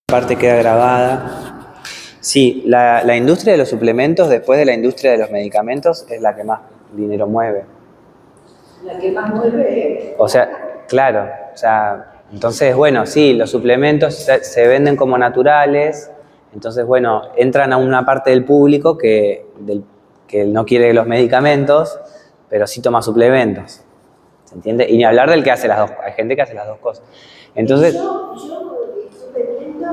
Parte queda grabada. Sí, la industria de los suplementos, después de la industria de los medicamentos, es la que más dinero mueve. La que más mueve. O sea, claro, entonces, bueno, sí, los suplementos se venden como naturales, entonces, bueno, entran a una parte del público que no quiere los medicamentos, pero sí toma suplementos, ¿se entiende? Y ni hablar del que hace las dos, hay gente que hace las dos cosas. Entonces, yo estuve viendo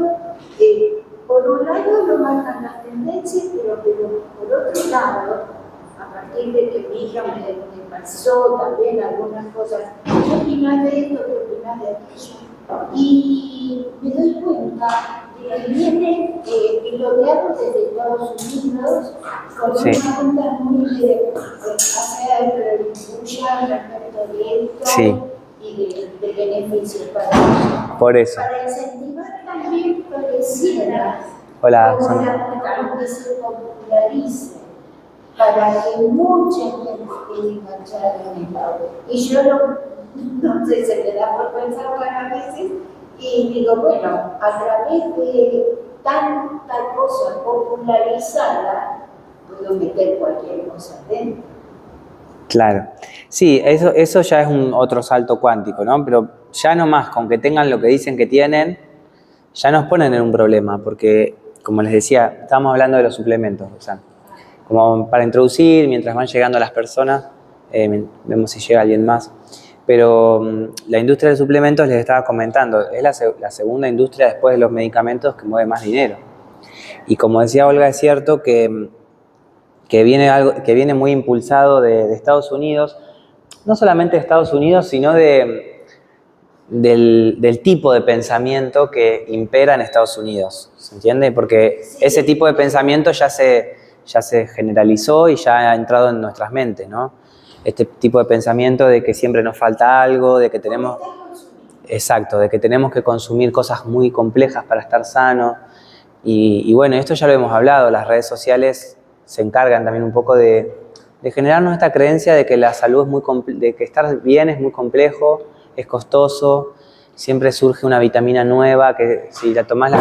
que por un lado lo marcan las tendencias, pero por otro lado, a partir de que mi hija me pasó también algunas cosas, ¿qué opinas de esto? ¿Qué opinas de aquello? Y me doy cuenta de que viene piloteado desde Estados Unidos con una cuenta muy de hacer impulsar respecto de esto. Sí. Y de beneficios para por eso. Para incentivar también pareciera Hola, como que se popularice, para que mucha gente quede enganchada en esto. Y yo no sé, se me da por pensar varias veces y digo, bueno, a través de tanta cosa popularizada, puedo meter cualquier cosa dentro. Claro. Sí, eso ya es otro salto cuántico, ¿no? Pero ya nomás con que tengan lo que dicen que tienen, ya nos ponen en un problema, porque, como les decía, estábamos hablando de los suplementos, o sea, como para introducir, mientras van llegando las personas, vemos si llega alguien más. Pero la industria de suplementos, les estaba comentando, es la segunda industria después de los medicamentos que mueve más dinero. Y como decía Olga, es cierto que viene muy impulsado de Estados Unidos, no solamente de Estados Unidos, sino del tipo de pensamiento que impera en Estados Unidos, ¿se entiende? Porque ese tipo de pensamiento ya se generalizó y ya ha entrado en nuestras mentes, ¿no? Este tipo de pensamiento de que siempre nos falta algo, de que tenemos... Exacto, de que tenemos que consumir cosas muy complejas para estar sanos. Y bueno, esto ya lo hemos hablado, las redes sociales se encargan también un poco de generarnos esta creencia de que la salud de que estar bien es muy complejo, es costoso, siempre surge una vitamina nueva que si tomás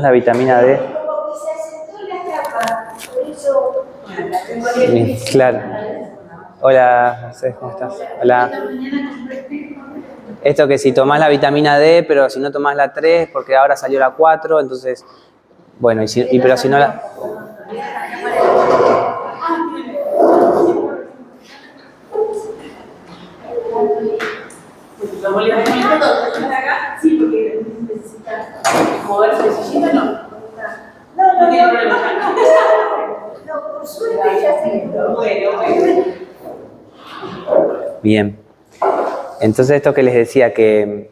la vitamina D... Claro. Hola, José, ¿cómo estás? Hola. Esto que si tomás la vitamina D, pero si no tomás la 3, porque ahora salió la 4, entonces, bueno, pero si no la... Sí, porque necesita moverse, si no. No tiene problema. No, por suerte ya se quedó. Bueno. Bien. Entonces esto que les decía, que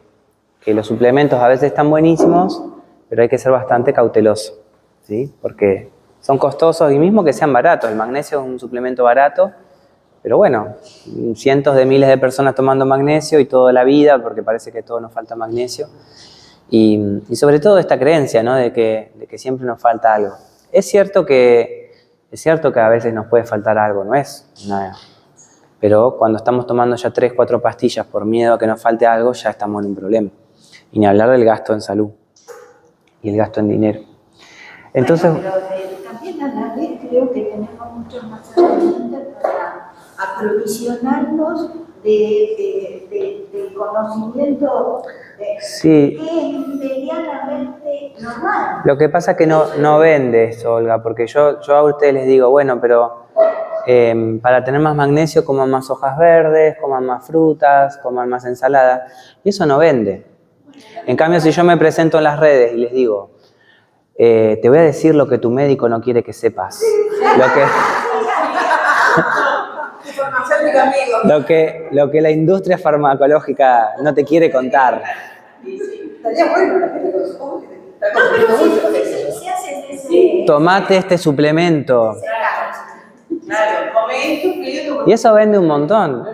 los suplementos a veces están buenísimos, pero hay que ser bastante cauteloso, ¿sí? Porque son costosos y mismo que sean baratos. El magnesio es un suplemento barato, pero bueno, cientos de miles de personas tomando magnesio y toda la vida, porque parece que a todos nos falta magnesio. Y sobre todo esta creencia, ¿no? de que siempre nos falta algo. Es cierto que a veces nos puede faltar algo, no es nada. Pero cuando estamos tomando ya 3, 4 pastillas por miedo a que nos falte algo, ya estamos en un problema. Y ni hablar del gasto en salud y el gasto en dinero. Entonces, bueno, pero también a la vez creo que tenemos muchas más herramientas para aprovisionarnos de conocimiento sí, que es medianamente normal. Lo que pasa es que no vende eso, Olga, porque yo a ustedes les digo, bueno, pero para tener más magnesio coman más hojas verdes, coman más frutas, coman más ensalada, y eso no vende. En cambio, si yo me presento en las redes y les digo, te voy a decir lo que tu médico no quiere que sepas, lo que la industria farmacológica no te quiere contar. Estaría bueno la gente se hace ese... Tomate este suplemento. Y eso vende un montón.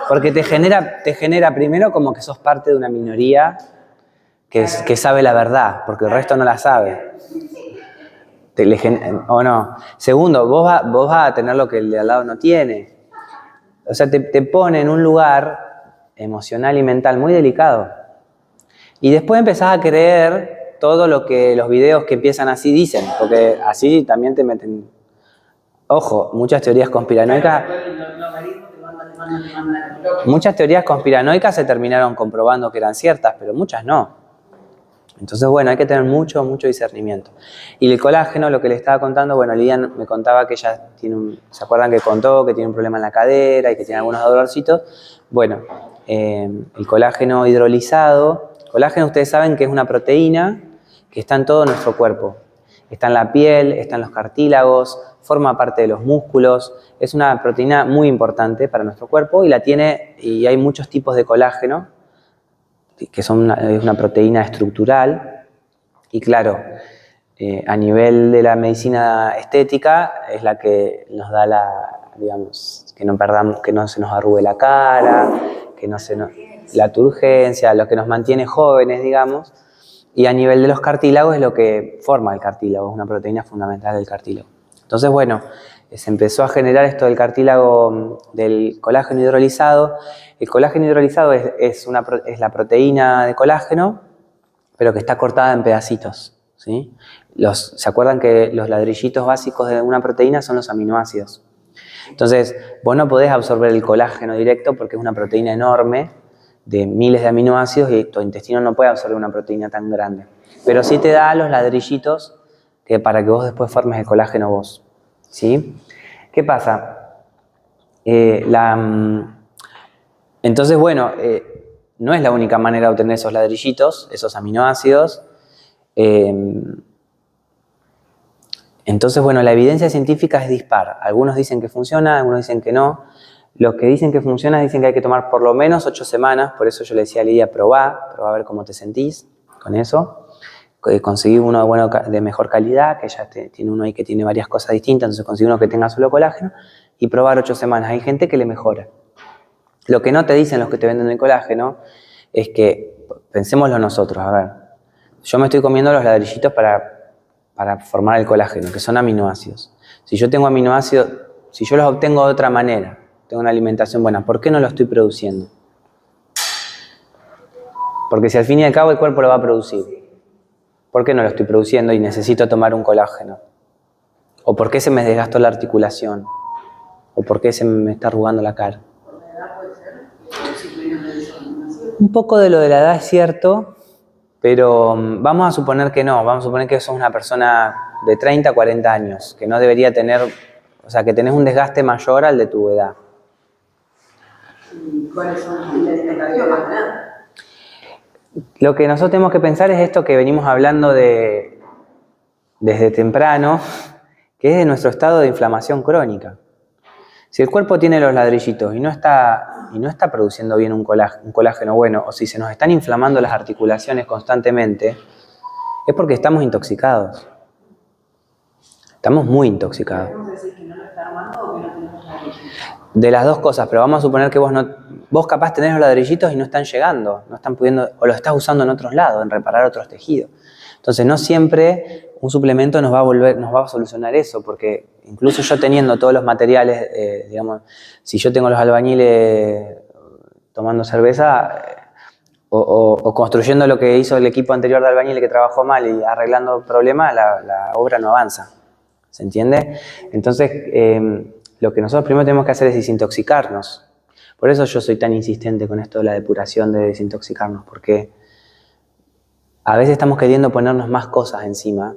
Porque te genera primero como que sos parte de una minoría que sabe la verdad, porque el resto no la sabe. ¿O no? Segundo, vos vas a tener lo que el de al lado no tiene. O sea, te pone en un lugar emocional y mental muy delicado. Y después empezás a creer todo lo que los videos que empiezan así dicen, porque así también te meten... Ojo, muchas teorías conspiranoicas... Muchas teorías conspiranoicas se terminaron comprobando que eran ciertas, pero muchas no. Entonces, bueno, hay que tener mucho discernimiento. Y el colágeno, lo que le estaba contando, bueno, Lidian me contaba que ella tiene ¿se acuerdan que contó que tiene un problema en la cadera y que tiene algunos dolorcitos? Bueno, el colágeno hidrolizado, colágeno ustedes saben que es una proteína que está en todo nuestro cuerpo. Está en la piel, está en los cartílagos, forma parte de los músculos, es una proteína muy importante para nuestro cuerpo y hay muchos tipos de colágeno, que es una proteína estructural, y claro, a nivel de la medicina estética es la que nos da digamos, que no se nos arrugue la cara, la turgencia, lo que nos mantiene jóvenes, digamos, y a nivel de los cartílagos es lo que forma el cartílago, es una proteína fundamental del cartílago. Entonces, bueno, se empezó a generar esto del cartílago, del colágeno hidrolizado. El colágeno hidrolizado es la proteína de colágeno, pero que está cortada en pedacitos, ¿sí? ¿Se acuerdan que los ladrillitos básicos de una proteína son los aminoácidos? Entonces, vos no podés absorber el colágeno directo porque es una proteína enorme de miles de aminoácidos y tu intestino no puede absorber una proteína tan grande. Pero sí te da los ladrillitos para que vos después formes el colágeno vos, ¿sí? ¿Qué pasa? Entonces, bueno, no es la única manera de obtener esos ladrillitos, esos aminoácidos. Entonces, bueno, la evidencia científica es dispar. Algunos dicen que funciona, algunos dicen que no. Los que dicen que funciona dicen que hay que tomar por lo menos 8 semanas. Por eso yo le decía a Lidia, probá a ver cómo te sentís con eso. Conseguí uno de mejor calidad, que ella tiene uno ahí que tiene varias cosas distintas, entonces conseguí uno que tenga solo colágeno y probar 8 semanas. Hay gente que le mejora. Lo que no te dicen los que te venden el colágeno es que, pensémoslo nosotros, a ver, yo me estoy comiendo los ladrillitos para formar el colágeno, que son aminoácidos. Si yo tengo aminoácidos, si yo los obtengo de otra manera, tengo una alimentación buena, ¿por qué no lo estoy produciendo? Porque si al fin y al cabo el cuerpo lo va a producir, ¿por qué no lo estoy produciendo y necesito tomar un colágeno? ¿O por qué se me desgastó la articulación? ¿O por qué se me está arrugando la cara? Un poco de lo de la edad es cierto, pero vamos a suponer que no. Vamos a suponer que sos una persona de 30 a 40 años, que no debería tener, o sea, que tenés un desgaste mayor al de tu edad. ¿Cuáles son las alimentación más grandes? Lo que nosotros tenemos que pensar es esto que venimos hablando desde temprano, que es de nuestro estado de inflamación crónica. Si el cuerpo tiene los ladrillitos y no está produciendo bien un colágeno bueno, o si se nos están inflamando las articulaciones constantemente, es porque estamos intoxicados. Estamos muy intoxicados. ¿Podemos decir que no lo está armando o que no tenemos ladrillitos? De las dos cosas, pero vamos a suponer que vos capaz tenés los ladrillitos y no están llegando, no están pudiendo, o los estás usando en otros lados, en reparar otros tejidos. Entonces no siempre un suplemento nos va a solucionar eso, porque incluso yo teniendo todos los materiales, digamos, si yo tengo los albañiles tomando cerveza o construyendo lo que hizo el equipo anterior de albañiles que trabajó mal y arreglando problemas, la obra no avanza. ¿Se entiende? Entonces, lo que nosotros primero tenemos que hacer es desintoxicarnos. Por eso yo soy tan insistente con esto de la depuración, de desintoxicarnos, porque a veces estamos queriendo ponernos más cosas encima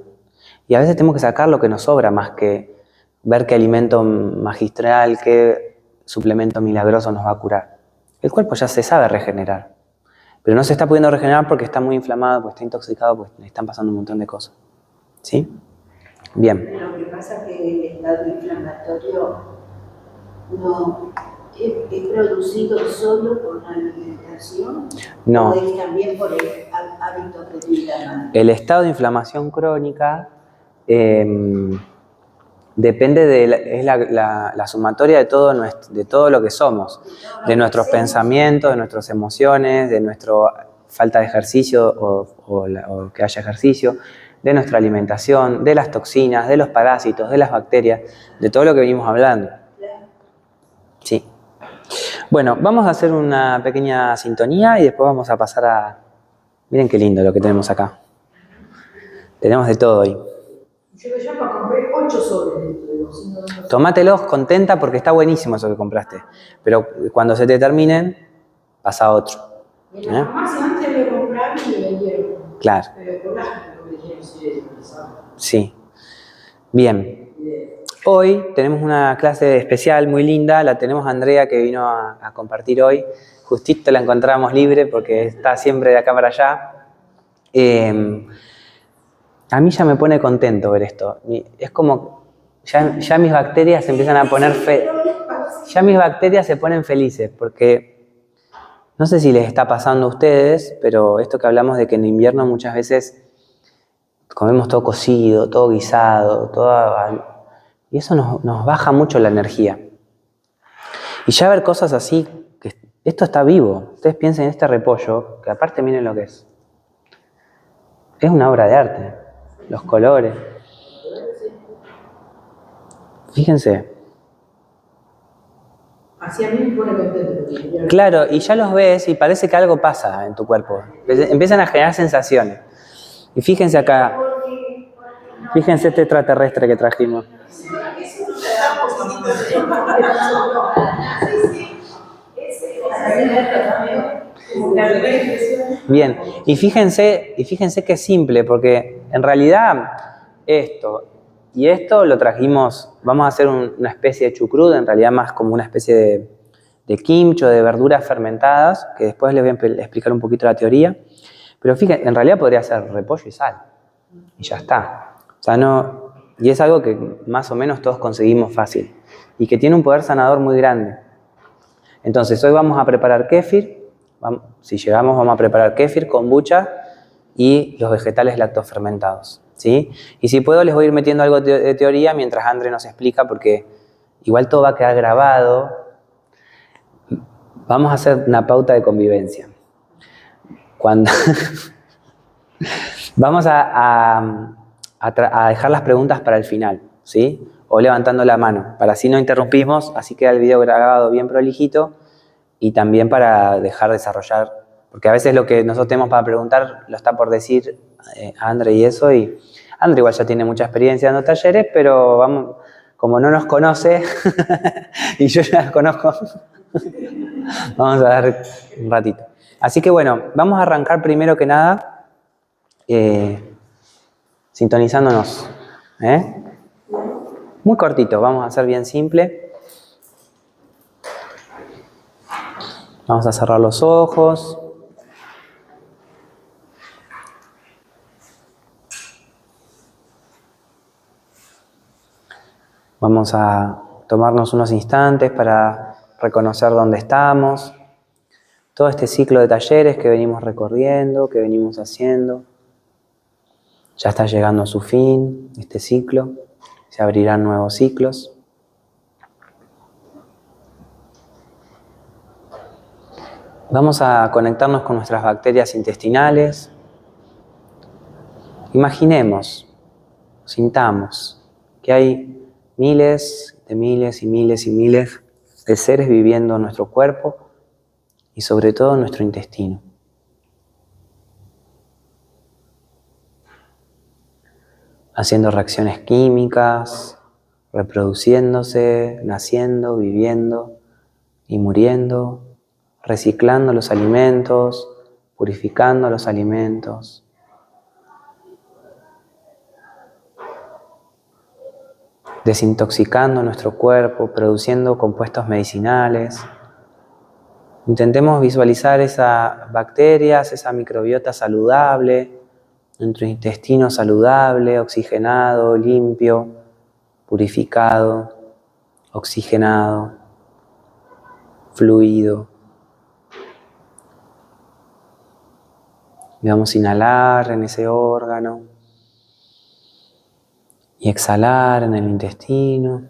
y a veces tenemos que sacar lo que nos sobra más que ver qué alimento magistral, qué suplemento milagroso nos va a curar. El cuerpo ya se sabe regenerar, pero no se está pudiendo regenerar porque está muy inflamado, porque está intoxicado, porque le están pasando un montón de cosas. ¿Sí? Bien. Lo que pasa es que el estado inflamatorio no es producido solo por la alimentación. No. O es también por el hábito de vida. El estado de inflamación crónica depende es la sumatoria de todo lo que somos, de nuestros pensamientos, de nuestras emociones, de nuestra falta de ejercicio o que haya ejercicio, de nuestra alimentación, de las toxinas, de los parásitos, de las bacterias, de todo lo que venimos hablando. Sí. Bueno, vamos a hacer una pequeña sintonía y después vamos a pasar Miren qué lindo lo que tenemos acá. Tenemos de todo hoy. Yo lo llamo, compré 8 soles dentro de los. Tómatelos contenta porque está buenísimo eso que compraste. Pero cuando se te terminen, pasa a otro. En la farmacia antes me compraron y me vendieron. Claro. Pero con las me dijeron si es utilizado. Sí. Bien. Hoy tenemos una clase especial muy linda. La tenemos a Andrea que vino a compartir hoy. Justito la encontramos libre porque está siempre de acá para allá. A mí ya me pone contento ver esto. Es como, ya mis bacterias se empiezan a poner ya mis bacterias se ponen felices, porque no sé si les está pasando a ustedes, pero esto que hablamos de que en invierno muchas veces comemos todo cocido, todo guisado, y eso nos baja mucho la energía. Y ya ver cosas así, que esto está vivo. Ustedes piensen en este repollo, que aparte miren lo que es. Es una obra de arte. Los colores. Fíjense. Así a mí me pone contento. Claro, y ya los ves y parece que algo pasa en tu cuerpo. Empiezan a generar sensaciones. Y fíjense acá. Fíjense este extraterrestre que trajimos. Bien, y fíjense que es simple, porque en realidad esto y esto lo trajimos, vamos a hacer una especie de chucrut, en realidad más como una especie de kimchi o de verduras fermentadas, que después les voy a explicar un poquito la teoría, pero fíjense, en realidad podría ser repollo y sal, y ya está. O sea, no, y es algo que más o menos todos conseguimos fácil, y que tiene un poder sanador muy grande. Entonces, hoy vamos a preparar kéfir. Si llegamos, vamos a preparar kéfir, kombucha y los vegetales lactofermentados, ¿sí? Y si puedo, les voy a ir metiendo algo de teoría mientras André nos explica, porque igual todo va a quedar grabado. Vamos a hacer una pauta de convivencia. Vamos a dejar las preguntas para el final, ¿sí? O levantando la mano, para así no interrumpimos, así queda el video grabado bien prolijito. Y también para dejar desarrollar, porque a veces lo que nosotros tenemos para preguntar lo está por decir André y eso, y André igual ya tiene mucha experiencia dando talleres, pero vamos, como no nos conoce, y yo ya las conozco, vamos a dar un ratito. Así que bueno, vamos a arrancar primero que nada sintonizándonos. Muy cortito, vamos a hacer bien simple. Vamos a cerrar los ojos. Vamos a tomarnos unos instantes para reconocer dónde estamos. Todo este ciclo de talleres que venimos recorriendo, que venimos haciendo, ya está llegando a su fin, este ciclo. Se abrirán nuevos ciclos. Vamos a conectarnos con nuestras bacterias intestinales. Imaginemos, sintamos que hay miles y miles de seres viviendo en nuestro cuerpo y sobre todo en nuestro intestino. Haciendo reacciones químicas, reproduciéndose, naciendo, viviendo y muriendo, reciclando los alimentos, purificando los alimentos. Desintoxicando nuestro cuerpo, produciendo compuestos medicinales. Intentemos visualizar esas bacterias, esa microbiota saludable, nuestro intestino saludable, oxigenado, limpio, purificado, oxigenado, fluido. Y vamos a inhalar en ese órgano y exhalar en el intestino.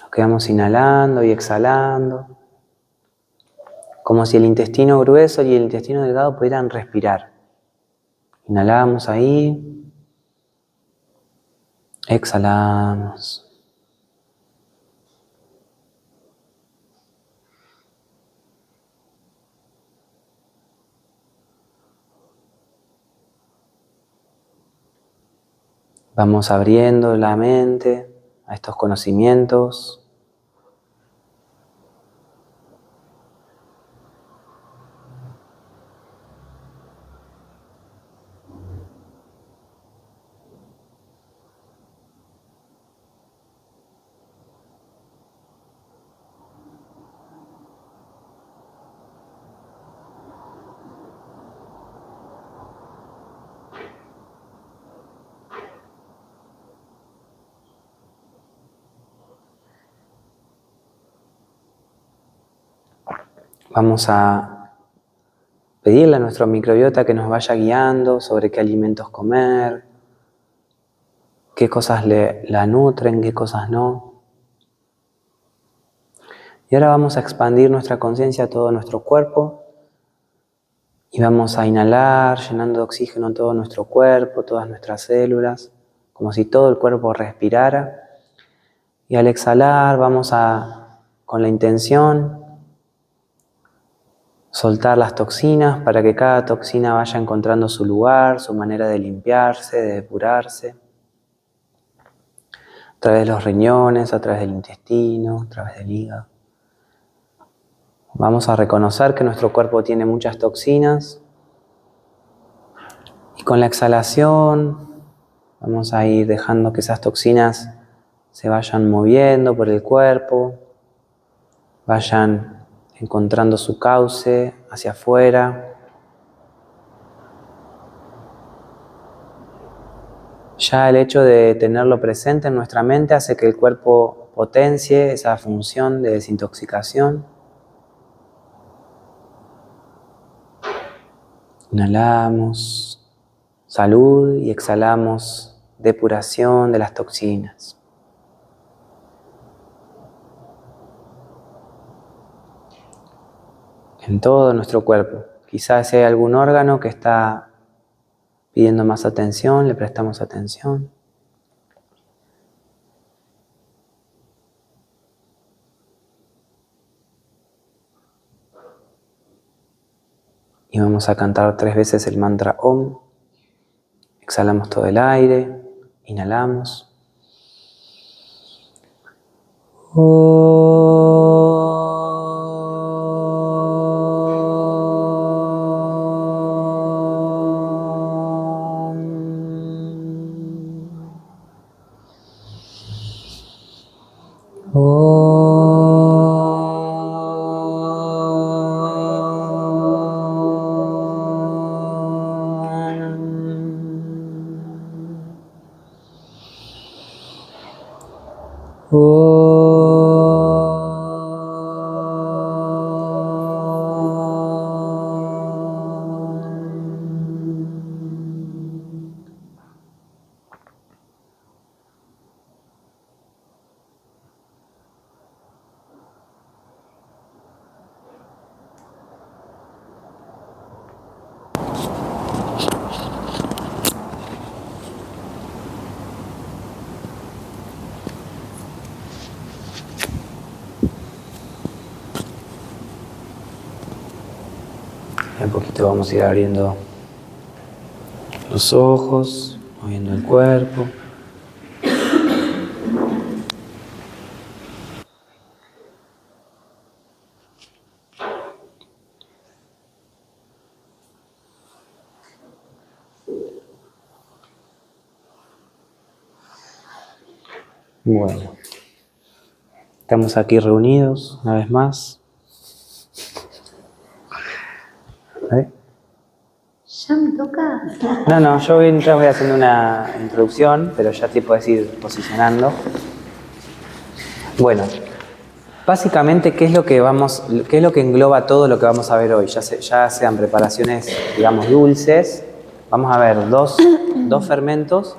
Nos quedamos inhalando y exhalando, como si el intestino grueso y el intestino delgado pudieran respirar. Inhalamos ahí, exhalamos. Vamos abriendo la mente a estos conocimientos. Vamos a pedirle a nuestro microbiota que nos vaya guiando sobre qué alimentos comer, qué cosas la nutren, qué cosas no. Y ahora vamos a expandir nuestra conciencia a todo nuestro cuerpo y vamos a inhalar, llenando de oxígeno todo nuestro cuerpo, todas nuestras células, como si todo el cuerpo respirara. Y al exhalar vamos con la intención, soltar las toxinas para que cada toxina vaya encontrando su lugar, su manera de limpiarse, de depurarse. A través de los riñones, a través del intestino, a través del hígado. Vamos a reconocer que nuestro cuerpo tiene muchas toxinas. Y con la exhalación vamos a ir dejando que esas toxinas se vayan moviendo por el cuerpo, vayan encontrando su cauce hacia afuera. Ya el hecho de tenerlo presente en nuestra mente hace que el cuerpo potencie esa función de desintoxicación. Inhalamos salud y exhalamos depuración de las toxinas. En todo nuestro cuerpo. Quizás si hay algún órgano que está pidiendo más atención, le prestamos atención. Y vamos a cantar 3 veces el mantra Om. Exhalamos todo el aire, inhalamos. Un poquito vamos a ir abriendo los ojos, moviendo el cuerpo. Bueno, estamos aquí reunidos una vez más. ¿Ya me toca? No, yo mientras voy haciendo una introducción, pero ya te puedes ir posicionando. Bueno, básicamente, ¿qué es lo que engloba todo lo que vamos a ver hoy? Ya sean preparaciones, digamos, dulces. Vamos a ver dos fermentos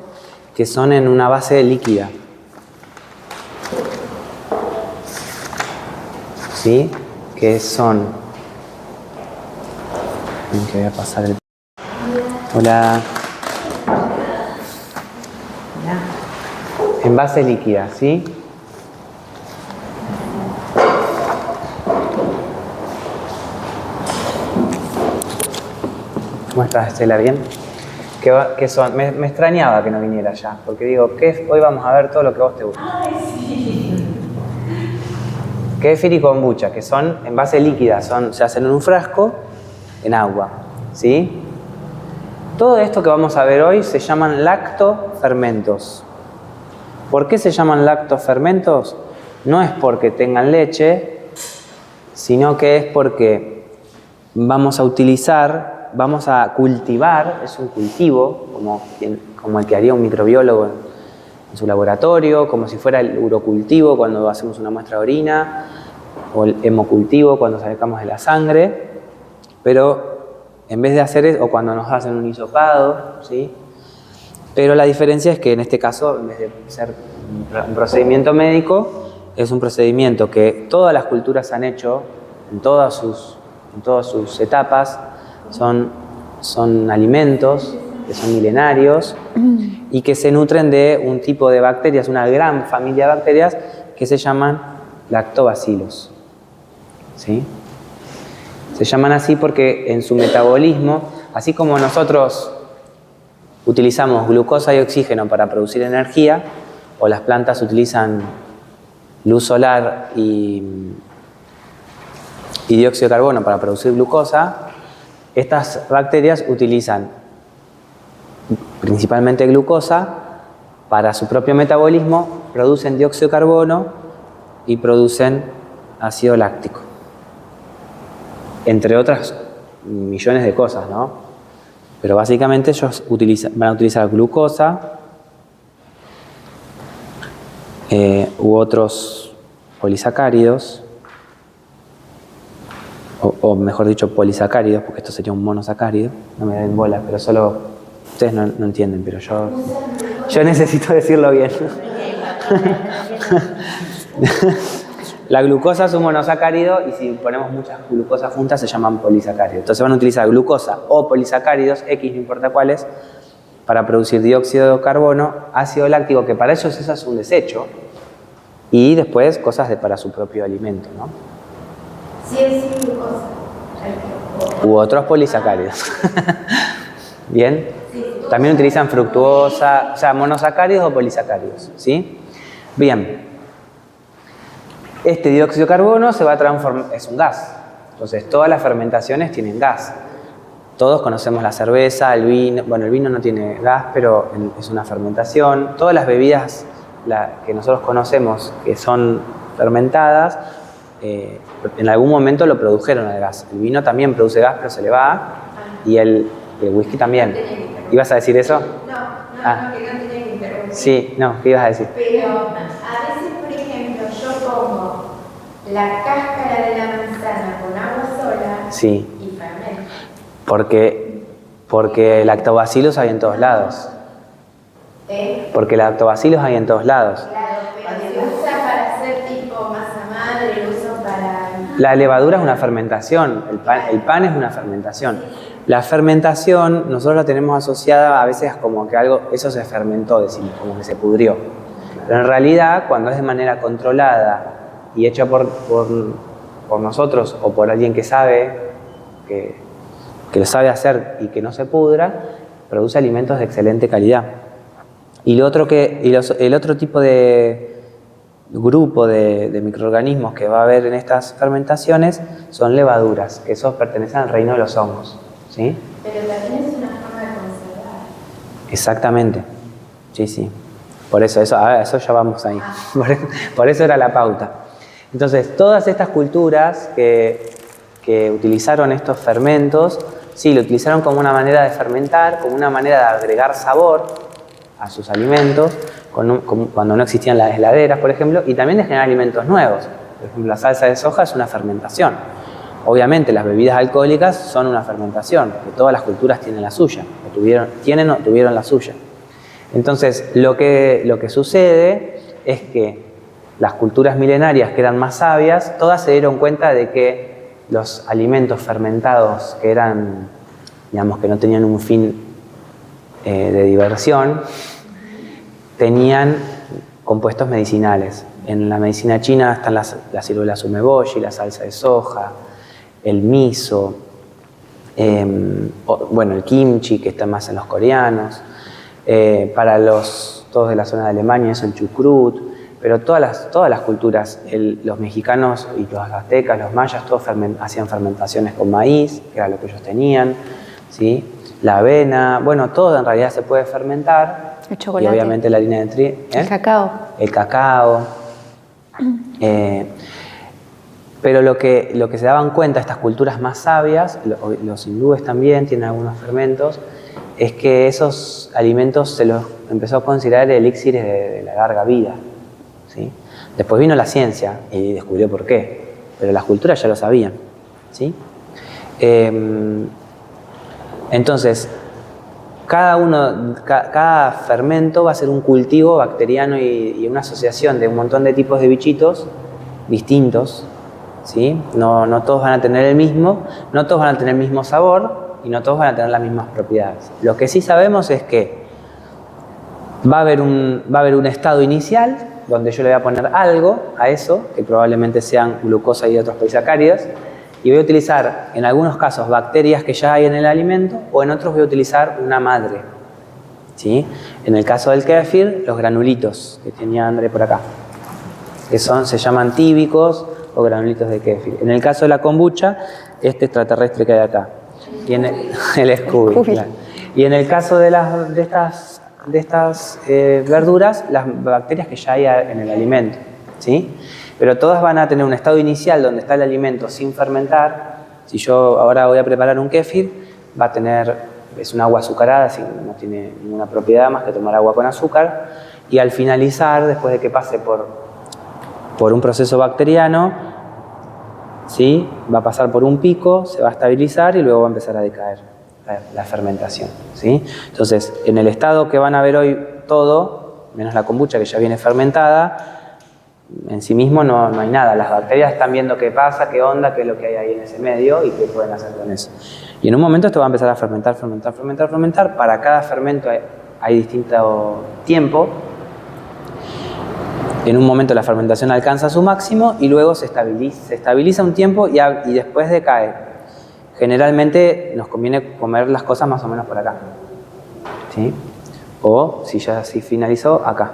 que son en una base líquida. ¿Sí? Que son... Que voy a pasar el... Hola. En base líquida, ¿sí? ¿Cómo estás, Estela? ¿Bien? que son, me extrañaba que no viniera ya, porque digo, hoy vamos a ver todo lo que a vos te gusta. Kéfir y kombucha, que son en base líquida, se hacen en un frasco en agua, ¿sí? Todo esto que vamos a ver hoy se llaman lactofermentos. ¿Por qué se llaman lactofermentos? No es porque tengan leche, sino que es porque vamos a cultivar, es un cultivo, como el que haría un microbiólogo en su laboratorio, como si fuera el urocultivo cuando hacemos una muestra de orina, o el hemocultivo cuando sacamos de la sangre, pero en vez de hacer eso, o cuando nos hacen un hisopado, ¿sí? Pero la diferencia es que en este caso, en vez de ser un procedimiento médico, es un procedimiento que todas las culturas han hecho en todas sus etapas, son alimentos que son milenarios y que se nutren de un tipo de bacterias, una gran familia de bacterias que se llaman lactobacilos, ¿sí? Se llaman así porque en su metabolismo, así como nosotros utilizamos glucosa y oxígeno para producir energía, o las plantas utilizan luz solar y dióxido de carbono para producir glucosa, estas bacterias utilizan principalmente glucosa para su propio metabolismo, producen dióxido de carbono y producen ácido láctico, entre otras millones de cosas, ¿no? Pero básicamente ellos van a utilizar glucosa u otros polisacáridos, o mejor dicho, polisacáridos, porque esto sería un monosacárido, no me den bola, pero solo ustedes no entienden, pero yo necesito decirlo bien. La glucosa es un monosacárido y si ponemos muchas glucosas juntas se llaman polisacáridos. Entonces van a utilizar glucosa o polisacáridos, X no importa cuáles, para producir dióxido de carbono, ácido láctico, que para ellos eso es un desecho, y después cosas para su propio alimento, ¿no? Sí, es glucosa. U otros polisacáridos. ¿Bien? También utilizan fructuosa, o sea, monosacáridos o polisacáridos, ¿sí? Bien. Este dióxido de carbono se va a transformar, es un gas. Entonces, todas las fermentaciones tienen gas. Todos conocemos la cerveza, el vino. Bueno, el vino no tiene gas, pero es una fermentación. Todas las bebidas que nosotros conocemos que son fermentadas, en algún momento lo produjeron el gas. El vino también produce gas, pero se le va. Y el whisky también. ¿Ibas a decir eso? No, que no tenía que interrumpir. Sí, no, ¿qué ibas a decir? Pero a veces, por ejemplo, yo pongo la cáscara de la manzana con agua sola Sí. y fermento. Porque lactobacilos hay en todos lados. Porque lactobacilos hay en todos lados. Claro, pero se usa para hacer tipo masa madre, lo uso para... La levadura es una fermentación, el pan es una fermentación. La fermentación nosotros la tenemos asociada a veces como que algo, eso se fermentó, decimos, como que se pudrió. Pero en realidad, cuando es de manera controlada y hecha por nosotros o por alguien que sabe, que lo sabe hacer y que no se pudra, produce alimentos de excelente calidad. Y el otro tipo de grupo de microorganismos que va a haber en estas fermentaciones son levaduras, que esos pertenecen al reino de los hongos, ¿sí? Pero también es una forma de conservar. Exactamente, sí. Por eso ya vamos ahí. Por eso era la pauta. Entonces, todas estas culturas que utilizaron estos fermentos, sí, lo utilizaron como una manera de fermentar, como una manera de agregar sabor a sus alimentos, cuando no existían las heladeras, por ejemplo, y también de generar alimentos nuevos. Por ejemplo, la salsa de soja es una fermentación. Obviamente, las bebidas alcohólicas son una fermentación, porque todas las culturas tienen la suya, tuvieron la suya. Entonces, lo que sucede es que las culturas milenarias que eran más sabias, todas se dieron cuenta de que los alimentos fermentados que eran, digamos, que no tenían un fin de diversión, tenían compuestos medicinales. En la medicina china están las ciruelas umeboshi, la salsa de soja, el miso, Bueno, el kimchi, que está más en los coreanos. Para todos de la zona de Alemania es el chucrut. Pero todas las culturas, los mexicanos y los aztecas, los mayas, todos hacían fermentaciones con maíz, que era lo que ellos tenían, ¿sí? La avena, bueno, todo en realidad se puede fermentar. El chocolate. Y obviamente la harina de trigo. El cacao. El cacao. Pero lo que se daban cuenta estas culturas más sabias, los hindúes también tienen algunos fermentos, es que esos alimentos se los empezó a considerar elixires de la larga vida, ¿sí? Después vino la ciencia y descubrió por qué, pero las culturas ya lo sabían, ¿sí? Entonces, cada fermento va a ser un cultivo bacteriano y una asociación de un montón de tipos de bichitos distintos, ¿sí? No todos van a tener el mismo, no todos van a tener el mismo sabor y no todos van a tener las mismas propiedades. Lo que sí sabemos es que va a haber un estado inicial donde yo le voy a poner algo a eso, que probablemente sean glucosa y otros polisacáridos, y voy a utilizar en algunos casos bacterias que ya hay en el alimento o en otros voy a utilizar una madre, ¿sí? En el caso del kéfir, los granulitos que tenía André por acá, que se llaman tíbicos o granulitos de kéfir. En el caso de la kombucha, este extraterrestre que hay acá, y el Scooby, claro. Y en el caso de estas verduras, las bacterias que ya hay en el alimento, ¿sí? Pero todas van a tener un estado inicial donde está el alimento sin fermentar. Si yo ahora voy a preparar un kéfir, es un agua azucarada, así no tiene ninguna propiedad más que tomar agua con azúcar, y al finalizar, después de que pase por un proceso bacteriano, ¿sí? Va a pasar por un pico, se va a estabilizar y luego va a empezar a decaer la fermentación, ¿sí? Entonces, en el estado que van a ver hoy todo, menos la kombucha que ya viene fermentada, en sí mismo no hay nada. Las bacterias están viendo qué pasa, qué onda, qué es lo que hay ahí en ese medio y qué pueden hacer con eso. Y en un momento esto va a empezar a fermentar. Para cada fermento hay distinto tiempo. En un momento la fermentación alcanza su máximo y luego se estabiliza un tiempo y después decae. Generalmente nos conviene comer las cosas más o menos por acá, ¿sí? O si ya finalizó, acá,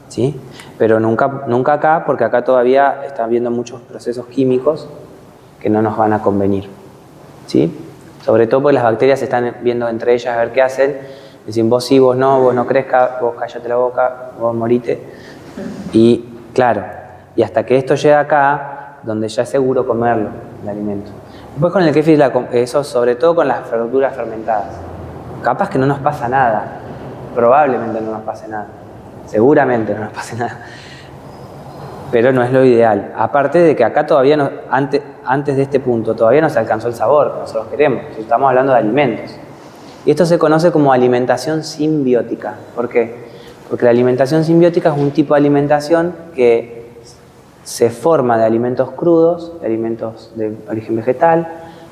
¿sí? Pero nunca acá, porque acá todavía están habiendo muchos procesos químicos que no nos van a convenir, ¿sí? Sobre todo porque las bacterias se están viendo entre ellas a ver qué hacen. Dicen, vos sí, vos no crezca, vos cállate la boca, vos morite. Y claro, y hasta que esto llega acá, donde ya es seguro comerlo, el alimento. Después con el kéfir, eso sobre todo con las verduras fermentadas. Capaz que no nos pasa nada, probablemente no nos pase nada, seguramente no nos pase nada, pero no es lo ideal. Aparte de que acá todavía, antes de este punto, todavía no se alcanzó el sabor que nosotros queremos, estamos hablando de alimentos. Y esto se conoce como alimentación simbiótica. ¿Por qué? Porque la alimentación simbiótica es un tipo de alimentación que se forma de alimentos crudos, de alimentos de origen vegetal,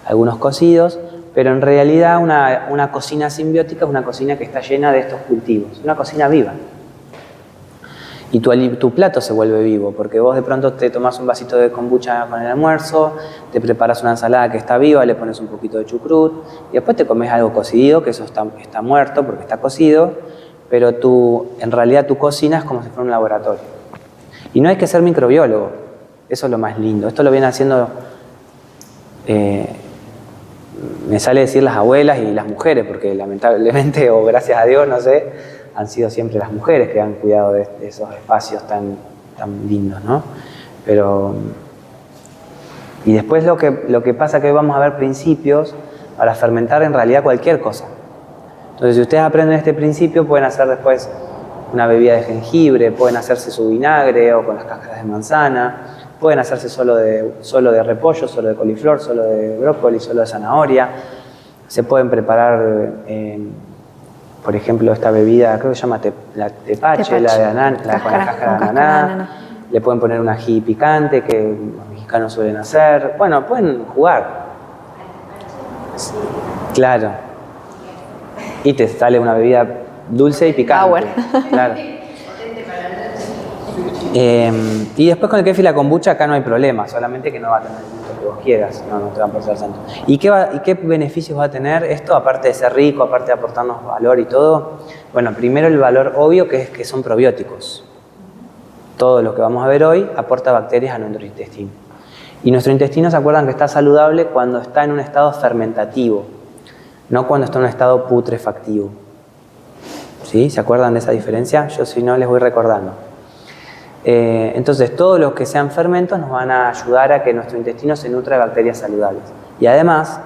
algunos cocidos, pero en realidad una cocina simbiótica es una cocina que está llena de estos cultivos, una cocina viva. Y tu plato se vuelve vivo, porque vos de pronto te tomás un vasito de kombucha con el almuerzo, te preparas una ensalada que está viva, le pones un poquito de chucrut, y después te comes algo cocido, que eso está muerto porque está cocido, pero en realidad tu cocina es como si fuera un laboratorio. Y no hay que ser microbiólogo, eso es lo más lindo. Esto lo vienen haciendo, me sale decir las abuelas y las mujeres, porque lamentablemente, o gracias a Dios, no sé, han sido siempre las mujeres que han cuidado de esos espacios tan lindos, ¿no? Y después lo que pasa es que vamos a ver principios para fermentar en realidad cualquier cosa. Entonces, si ustedes aprenden este principio, pueden hacer después una bebida de jengibre, pueden hacerse su vinagre o con las cáscaras de manzana, pueden hacerse solo de repollo, solo de coliflor, solo de brócoli, solo de zanahoria. Se pueden preparar, por ejemplo, esta bebida, creo que se llama la tepache, la con la cáscara de ananá. Le pueden poner un ají picante, que los mexicanos suelen hacer. Bueno, pueden jugar. Claro. Y te sale una bebida dulce y picante. Power. Claro. Y después con el kéfir y la kombucha acá no hay problema, solamente que no va a tener el gusto que vos quieras, no te va a pasar tanto. ¿Y qué beneficios va a tener esto, aparte de ser rico, aparte de aportarnos valor y todo? Bueno, primero el valor obvio que es que son probióticos. Todo lo que vamos a ver hoy aporta bacterias a nuestro intestino. Y nuestro intestino, ¿se acuerdan que está saludable cuando está en un estado fermentativo? No cuando está en un estado putrefactivo. ¿Sí? ¿Se acuerdan de esa diferencia? Yo si no les voy recordando. Entonces, todos los que sean fermentos nos van a ayudar a que nuestro intestino se nutra de bacterias saludables. Y además,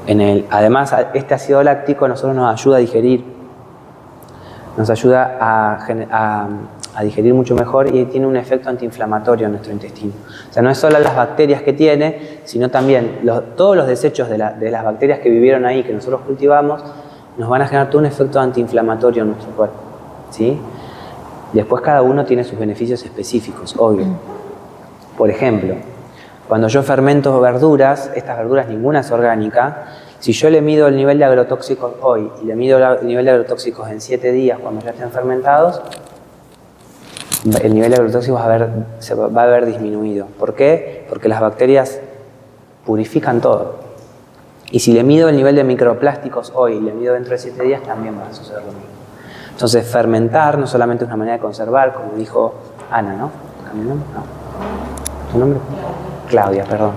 este ácido láctico a nosotros nos ayuda a digerir. Nos ayuda a digerir mucho mejor y tiene un efecto antiinflamatorio en nuestro intestino. O sea, no es solo las bacterias que tiene, sino también todos los desechos de las bacterias que vivieron ahí, que nosotros cultivamos, nos van a generar todo un efecto antiinflamatorio en nuestro cuerpo. ¿Sí? Después cada uno tiene sus beneficios específicos, obvio. Por ejemplo, cuando yo fermento verduras, estas verduras ninguna es orgánica, si yo le mido el nivel de agrotóxicos hoy y le mido el nivel de agrotóxicos en 7 días cuando ya estén fermentados, el nivel de agrotóxicos se va a ver disminuido. ¿Por qué? Porque las bacterias purifican todo. Y si le mido el nivel de microplásticos hoy y le mido dentro de 7 días, también va a suceder lo mismo. Entonces, fermentar no solamente es una manera de conservar, como dijo Ana, ¿no? ¿No? ¿Tu nombre? Claudia, perdón.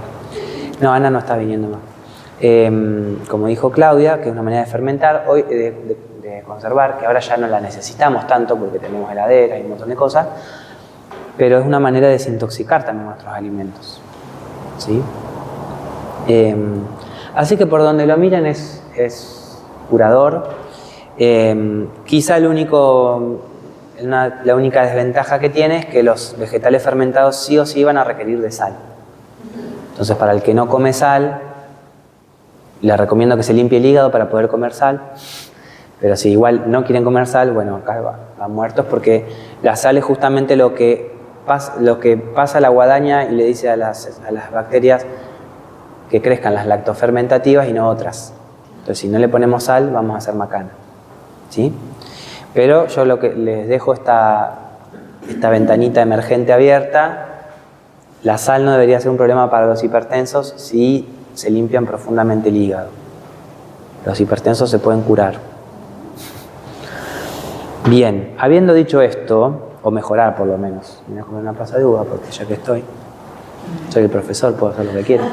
No, Ana no está viniendo más. Como dijo Claudia, que es una manera de fermentar, hoy de conservar, que ahora ya no la necesitamos tanto porque tenemos heladera y un montón de cosas, pero es una manera de desintoxicar también nuestros alimentos. ¿Sí? Así que por donde lo miren es curador. Quizá la única desventaja que tiene es que los vegetales fermentados sí o sí van a requerir de sal. Entonces, para el que no come sal, les recomiendo que se limpie el hígado para poder comer sal. Pero si igual no quieren comer sal, bueno, acá van muertos porque la sal es justamente lo que pasa a la guadaña y le dice a las bacterias que crezcan las lactofermentativas y no otras. Entonces, si no le ponemos sal, vamos a hacer macana. ¿Sí? Pero yo lo que les dejo esta ventanita emergente abierta. La sal no debería ser un problema para los hipertensos si se limpian profundamente el hígado. Los hipertensos se pueden curar. Bien, habiendo dicho esto, o mejorar por lo menos, me voy a comer una pasa de uva porque ya que soy el profesor, puedo hacer lo que quiera.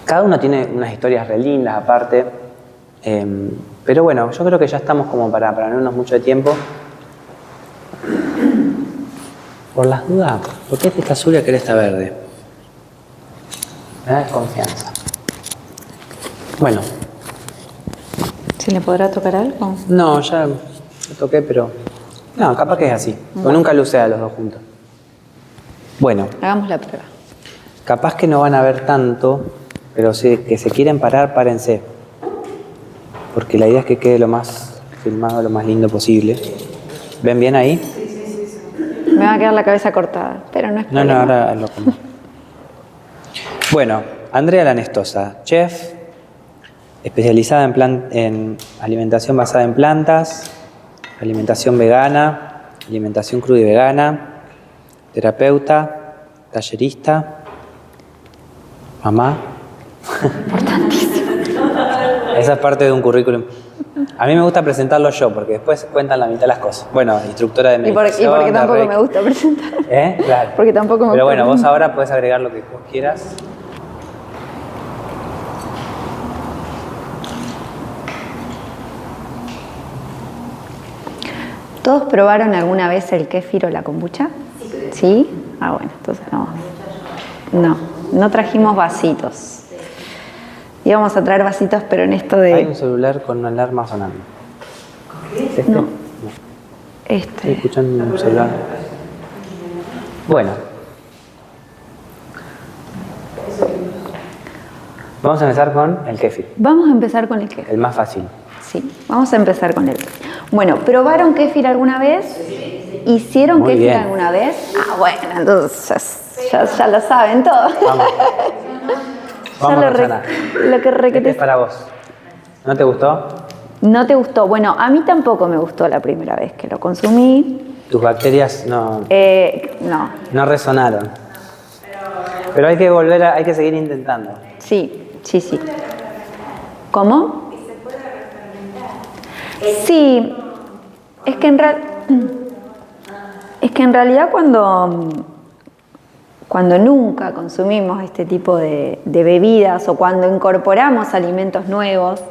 Cada uno tiene unas historias re lindas aparte, pero bueno, yo creo que ya estamos como para no irnos mucho de tiempo. Por las dudas, ¿por qué este está azul y aquel está verde? Me da desconfianza. Bueno. ¿Se le podrá tocar algo? No, ya lo toqué, pero... No, capaz que es así. Bueno. Nunca lo usé a los dos juntos. Bueno. Hagamos la prueba. Capaz que no van a ver tanto, pero si que se quieren parar, párense. Porque la idea es que quede lo más filmado, lo más lindo posible. ¿Ven bien ahí? Me va a quedar la cabeza cortada, pero no es problema. No, ahora lo como. Bueno, Andrea Lanestosa, chef, especializada en alimentación basada en plantas, alimentación vegana, alimentación cruda y vegana, terapeuta, tallerista, mamá. Importantísimo. Esa es parte de un currículum. A mí me gusta presentarlo yo, porque después cuentan la mitad de las cosas. Bueno, instructora de meditación. Y porque tampoco me gusta presentar. Claro. Porque tampoco me Pero gusta bueno, vos presentar. ahora podés agregar lo que vos quieras. ¿Todos probaron alguna vez el kéfir o la kombucha? ¿Sí? Ah, bueno, entonces no. No trajimos vasitos. Íbamos a traer vasitos, pero en esto de... Hay un celular con una alarma sonando. ¿Este? No. Estoy escuchando un celular. Bueno. Vamos a empezar con el kéfir, Vamos a empezar con el kéfir. el más fácil. Sí, vamos a empezar con el kéfir. Bueno, ¿probaron kéfir alguna vez? ¿Hicieron Muy kéfir bien. alguna vez? Ah, bueno, entonces ya lo saben todo. Vamos. Vamos, Ya Rosana. lo que Este es para vos. ¿No te gustó? ¿No te gustó? Bueno, a mí tampoco me gustó la primera vez que lo consumí. Tus bacterias no No, resonaron. Pero hay que volver, hay que seguir intentando. sí. ¿Cómo? Sí, es que en realidad cuando nunca consumimos este tipo de bebidas o cuando incorporamos alimentos nuevos,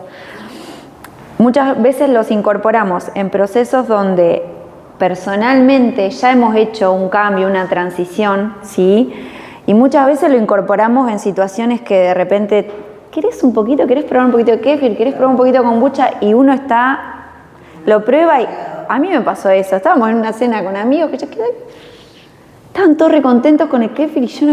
muchas veces los incorporamos en procesos donde personalmente ya hemos hecho un cambio, una transición, ¿sí? Y muchas veces lo incorporamos en situaciones que de repente, ¿querés un poquito? ¿Querés probar un poquito de kéfir? ¿Querés probar un poquito de kombucha? Y uno lo prueba y a mí me pasó eso. Estábamos en una cena con amigos que yo quedé, estaban todos recontentos con el kéfir y yo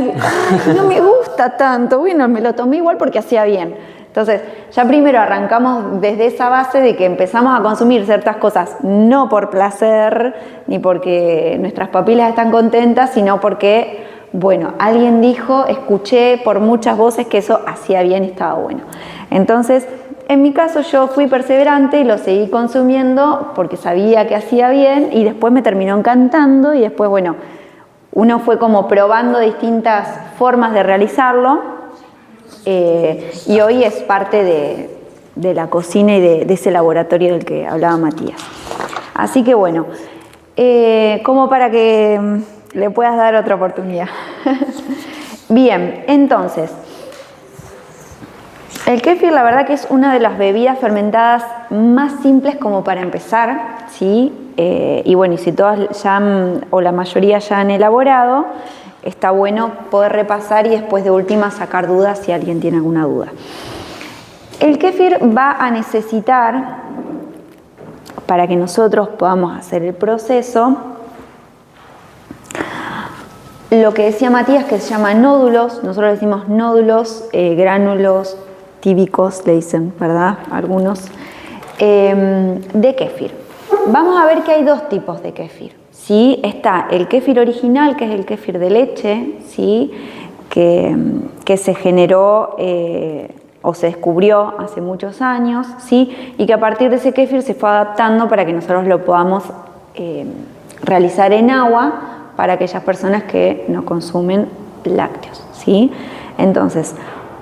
no me gusta tanto. Bueno, me lo tomé igual porque hacía bien. Entonces, ya primero arrancamos desde esa base de que empezamos a consumir ciertas cosas no por placer ni porque nuestras papilas están contentas, sino porque, bueno, alguien dijo, escuché por muchas voces que eso hacía bien y estaba bueno. Entonces, en mi caso yo fui perseverante y lo seguí consumiendo porque sabía que hacía bien y después me terminó encantando y después, bueno, uno fue como probando distintas formas de realizarlo. Y hoy es parte de la cocina y de ese laboratorio del que hablaba Matías. Así que bueno, como para que le puedas dar otra oportunidad. Bien, entonces, el kéfir la verdad que es una de las bebidas fermentadas más simples como para empezar, ¿sí? Y bueno, y si todas ya o la mayoría ya han elaborado, está bueno poder repasar y después de última sacar dudas si alguien tiene alguna duda. El kéfir va a necesitar, para que nosotros podamos hacer el proceso, lo que decía Matías que se llama nódulos, nosotros decimos nódulos, gránulos tíbicos, le dicen, ¿verdad? Algunos, de kéfir. Vamos a ver que hay dos tipos de kéfir. ¿Sí? Está el kéfir original, que es el kéfir de leche, ¿sí? que se generó o se descubrió hace muchos años, ¿sí? Y que a partir de ese kéfir se fue adaptando para que nosotros lo podamos realizar en agua para aquellas personas que no consumen lácteos, ¿sí? Entonces,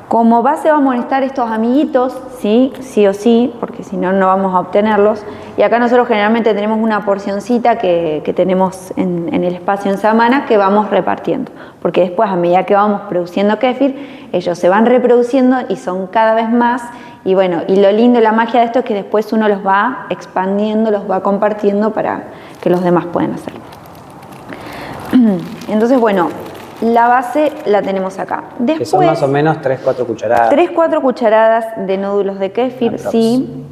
como base vamos a necesitar estos amiguitos, ¿sí? Sí o sí, porque si no, no vamos a obtenerlos. Y acá nosotros generalmente tenemos una porcioncita que tenemos en el espacio en Samana que vamos repartiendo. Porque después, a medida que vamos produciendo kéfir, ellos se van reproduciendo y son cada vez más. Y bueno, y lo lindo y la magia de esto es que después uno los va expandiendo, los va compartiendo para que los demás puedan hacerlo. Entonces, bueno, la base la tenemos acá. Después, que son más o menos 3-4 cucharadas. 3-4 cucharadas de nódulos de kéfir, sí,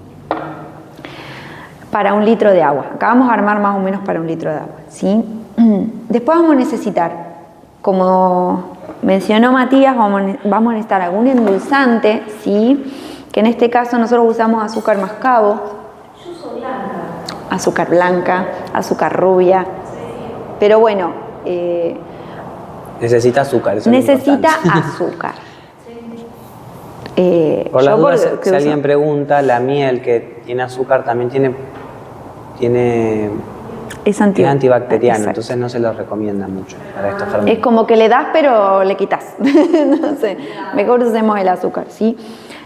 para 1 litro de agua. Acá vamos a armar más o menos para 1 litro de agua, ¿sí? Después vamos a necesitar, como mencionó Matías, vamos a necesitar algún endulzante, ¿sí? Que en este caso nosotros usamos azúcar mascabo, azúcar blanca, azúcar rubia, pero bueno, necesita azúcar, eso necesita es lo azúcar. Por las dudas, si alguien pregunta, la miel que tiene azúcar también es antibacteriano, Exacto. entonces no se lo recomienda mucho para estos fermentos. Es como que le das pero le quitas. No sé, mejor usemos el azúcar, ¿sí?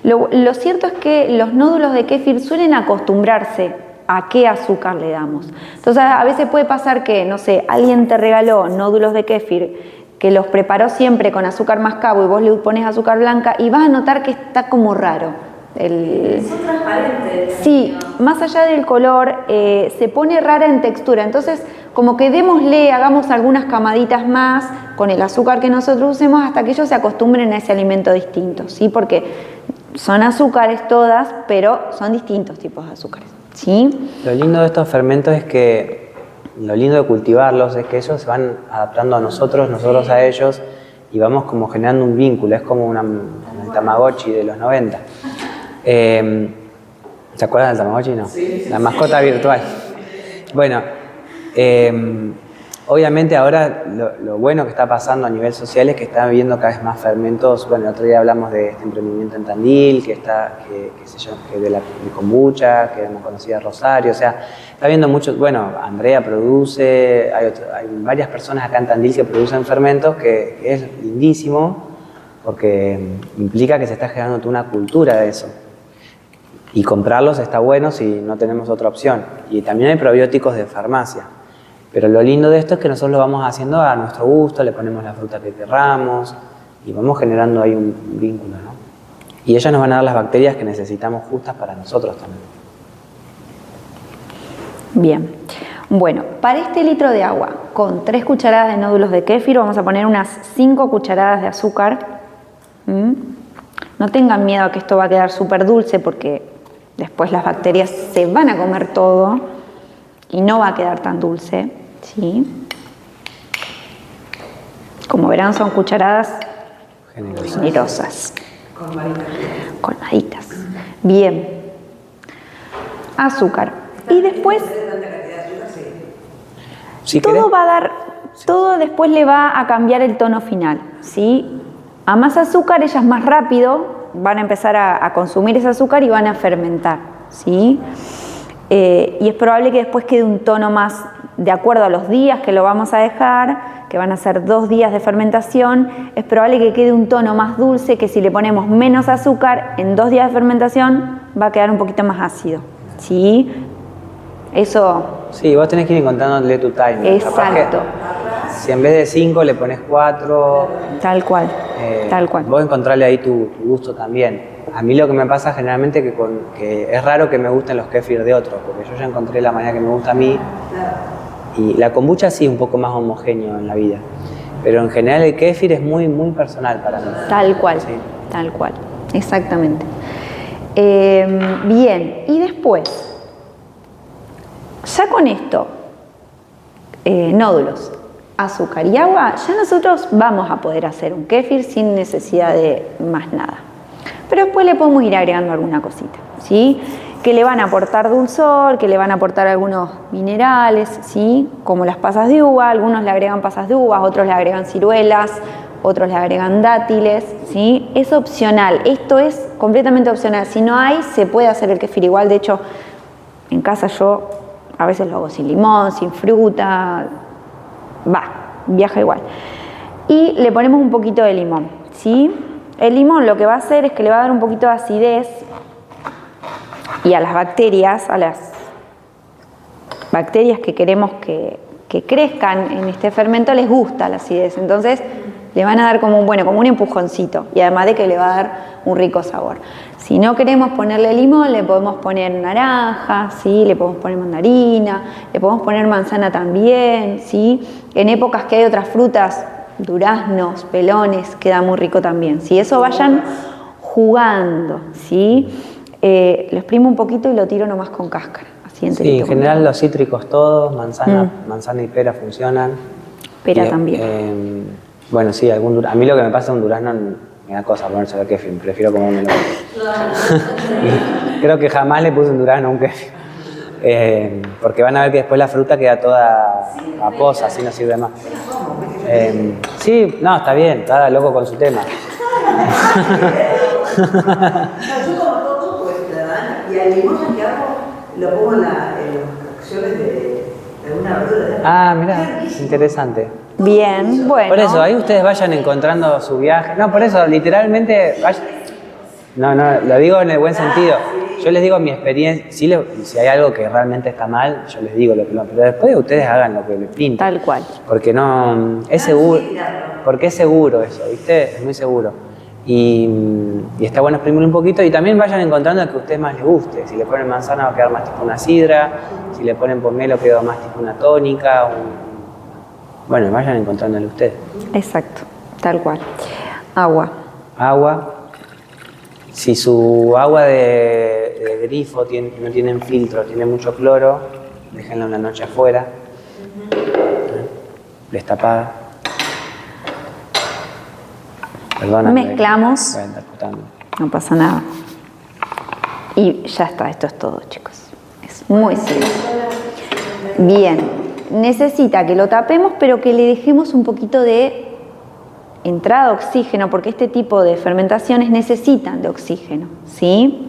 Lo cierto es que los nódulos de kéfir suelen acostumbrarse a qué azúcar le damos. Entonces a veces puede pasar que, no sé, alguien te regaló nódulos de kéfir que los preparó siempre con azúcar mascabo y vos le pones azúcar blanca y vas a notar que está como raro. Son transparentes. Sí, más allá del color, se pone rara en textura. Entonces, como que démosle, hagamos algunas camaditas más con el azúcar que nosotros usemos hasta que ellos se acostumbren a ese alimento distinto, ¿sí? Porque son azúcares todas, pero son distintos tipos de azúcares, ¿sí? Lo lindo de estos fermentos es que, lo lindo de cultivarlos es que ellos se van adaptando a nosotros a ellos y vamos como generando un vínculo, es como el Tamagotchi de los 90. ¿Se acuerdan del Tamagotchi? No. Sí. La mascota virtual. Bueno, Obviamente ahora lo bueno que está pasando a nivel social es que están habiendo cada vez más fermentos. Bueno, el otro día hablamos de este emprendimiento en Tandil, que de la de kombucha, que hemos conocido a Rosario. O sea, está habiendo muchos, bueno, Andrea produce, hay varias personas acá en Tandil que producen fermentos, que es lindísimo, porque implica que se está generando toda una cultura de eso. Y comprarlos está bueno si no tenemos otra opción. Y también hay probióticos de farmacia. Pero lo lindo de esto es que nosotros lo vamos haciendo a nuestro gusto, le ponemos la fruta que querramos y vamos generando ahí un vínculo, ¿no? Y ellas nos van a dar las bacterias que necesitamos justas para nosotros también. Bien. Bueno, para este litro de agua, con 3 cucharadas de nódulos de kéfir, vamos a poner unas 5 cucharadas de azúcar. No tengan miedo a que esto va a quedar súper dulce porque después las bacterias se van a comer todo y no va a quedar tan dulce, ¿sí? Como verán, son cucharadas generosas. Colmaditas. Bien. Azúcar. Y después, Si querés, todo después le va a cambiar el tono final, ¿sí? A más azúcar, ellas más rápido van a empezar a consumir ese azúcar y van a fermentar, ¿sí? Y es probable que después quede un tono más, de acuerdo a los días que lo vamos a dejar, que van a ser 2 días de fermentación, es probable que quede un tono más dulce que si le ponemos menos azúcar, en 2 días de fermentación va a quedar un poquito más ácido, ¿sí? Eso... Sí, vos tenés que ir encontrándole tu timing. Exacto. Si en vez de 5 le pones 4... Tal cual, tal cual. Vos encontrarle ahí tu gusto también. A mí lo que me pasa generalmente que es raro que me gusten los kéfir de otros, porque yo ya encontré la manera que me gusta a mí. Y la kombucha sí es un poco más homogéneo en la vida. Pero en general el kéfir es muy, muy personal para mí. Tal cual, Sí. tal cual, exactamente. Bien, y después, ya con esto, nódulos, azúcar y agua, ya nosotros vamos a poder hacer un kéfir sin necesidad de más nada. Pero después le podemos ir agregando alguna cosita, ¿sí? Que le van a aportar dulzor, que le van a aportar algunos minerales, ¿sí? Como las pasas de uva, algunos le agregan pasas de uva, otros le agregan ciruelas, otros le agregan dátiles, ¿sí? Es opcional, esto es completamente opcional. Si no hay, se puede hacer el kéfir igual. De hecho, en casa yo a veces lo hago sin limón, sin fruta, viaja igual. Y le ponemos un poquito de limón, ¿sí? El limón lo que va a hacer es que le va a dar un poquito de acidez y a las bacterias que queremos que crezcan en este fermento les gusta la acidez. Entonces le van a dar como un empujoncito y además de que le va a dar un rico sabor. Si no queremos ponerle limón, le podemos poner naranja, ¿sí? Le podemos poner mandarina, le podemos poner manzana también, ¿sí? En épocas que hay otras frutas, duraznos, pelones, queda muy rico también. Si eso vayan jugando, ¿sí? Lo exprimo un poquito y lo tiro nomás con cáscara. Así Sí, en general los cítricos todos, manzana y pera funcionan. Pera Y, también. Bueno, sí, a mí lo que me pasa un durazno me da cosa ponerse al kéfir, prefiero comérmelo. Y creo que jamás le puse un durazno a un kéfir. Porque van a ver que después la fruta queda toda paposa, así no sirve más. Sí, no, está bien, cada loco con su tema. Yo como todo, pues, ciudadana, y al limón que hago, lo pongo en las acciones de alguna verdura. Ah, mirá, interesante. Bien, bueno. Por eso, ahí ustedes vayan encontrando su viaje. No, por eso, literalmente, no, lo digo en el buen sentido. Yo les digo mi experiencia, si hay algo que realmente está mal, yo les digo pero después ustedes hagan lo que les pinta. Tal cual. Porque no, es seguro, porque es seguro eso, ¿viste? Es muy seguro. Y está bueno exprimirlo un poquito y también vayan encontrando el que a ustedes más les guste. Si le ponen manzana va a quedar más tipo una sidra, si le ponen pomelo queda más tipo una tónica. Bueno, vayan encontrándole ustedes. Exacto, tal cual. Agua. Agua. Si su agua de grifo no tiene filtro, tiene mucho cloro, déjenla una noche afuera, destapada. Perdóname. Mezclamos. Voy a andar putando. No pasa nada. Y ya está, esto es todo, chicos. Es muy simple. Bien. necesita que lo tapemos, pero que le dejemos un poquito de entrada de oxígeno, porque este tipo de fermentaciones necesitan de oxígeno, ¿sí?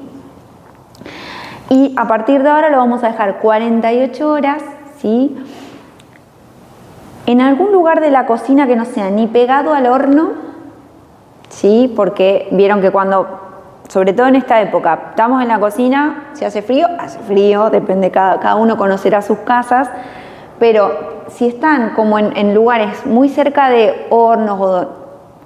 Y a partir de ahora lo vamos a dejar 48 horas, ¿sí? En algún lugar de la cocina que no sea ni pegado al horno, ¿sí? Porque vieron que cuando, sobre todo en esta época, estamos en la cocina, si hace frío, depende, cada uno conocerá sus casas, pero si están como en lugares muy cerca de hornos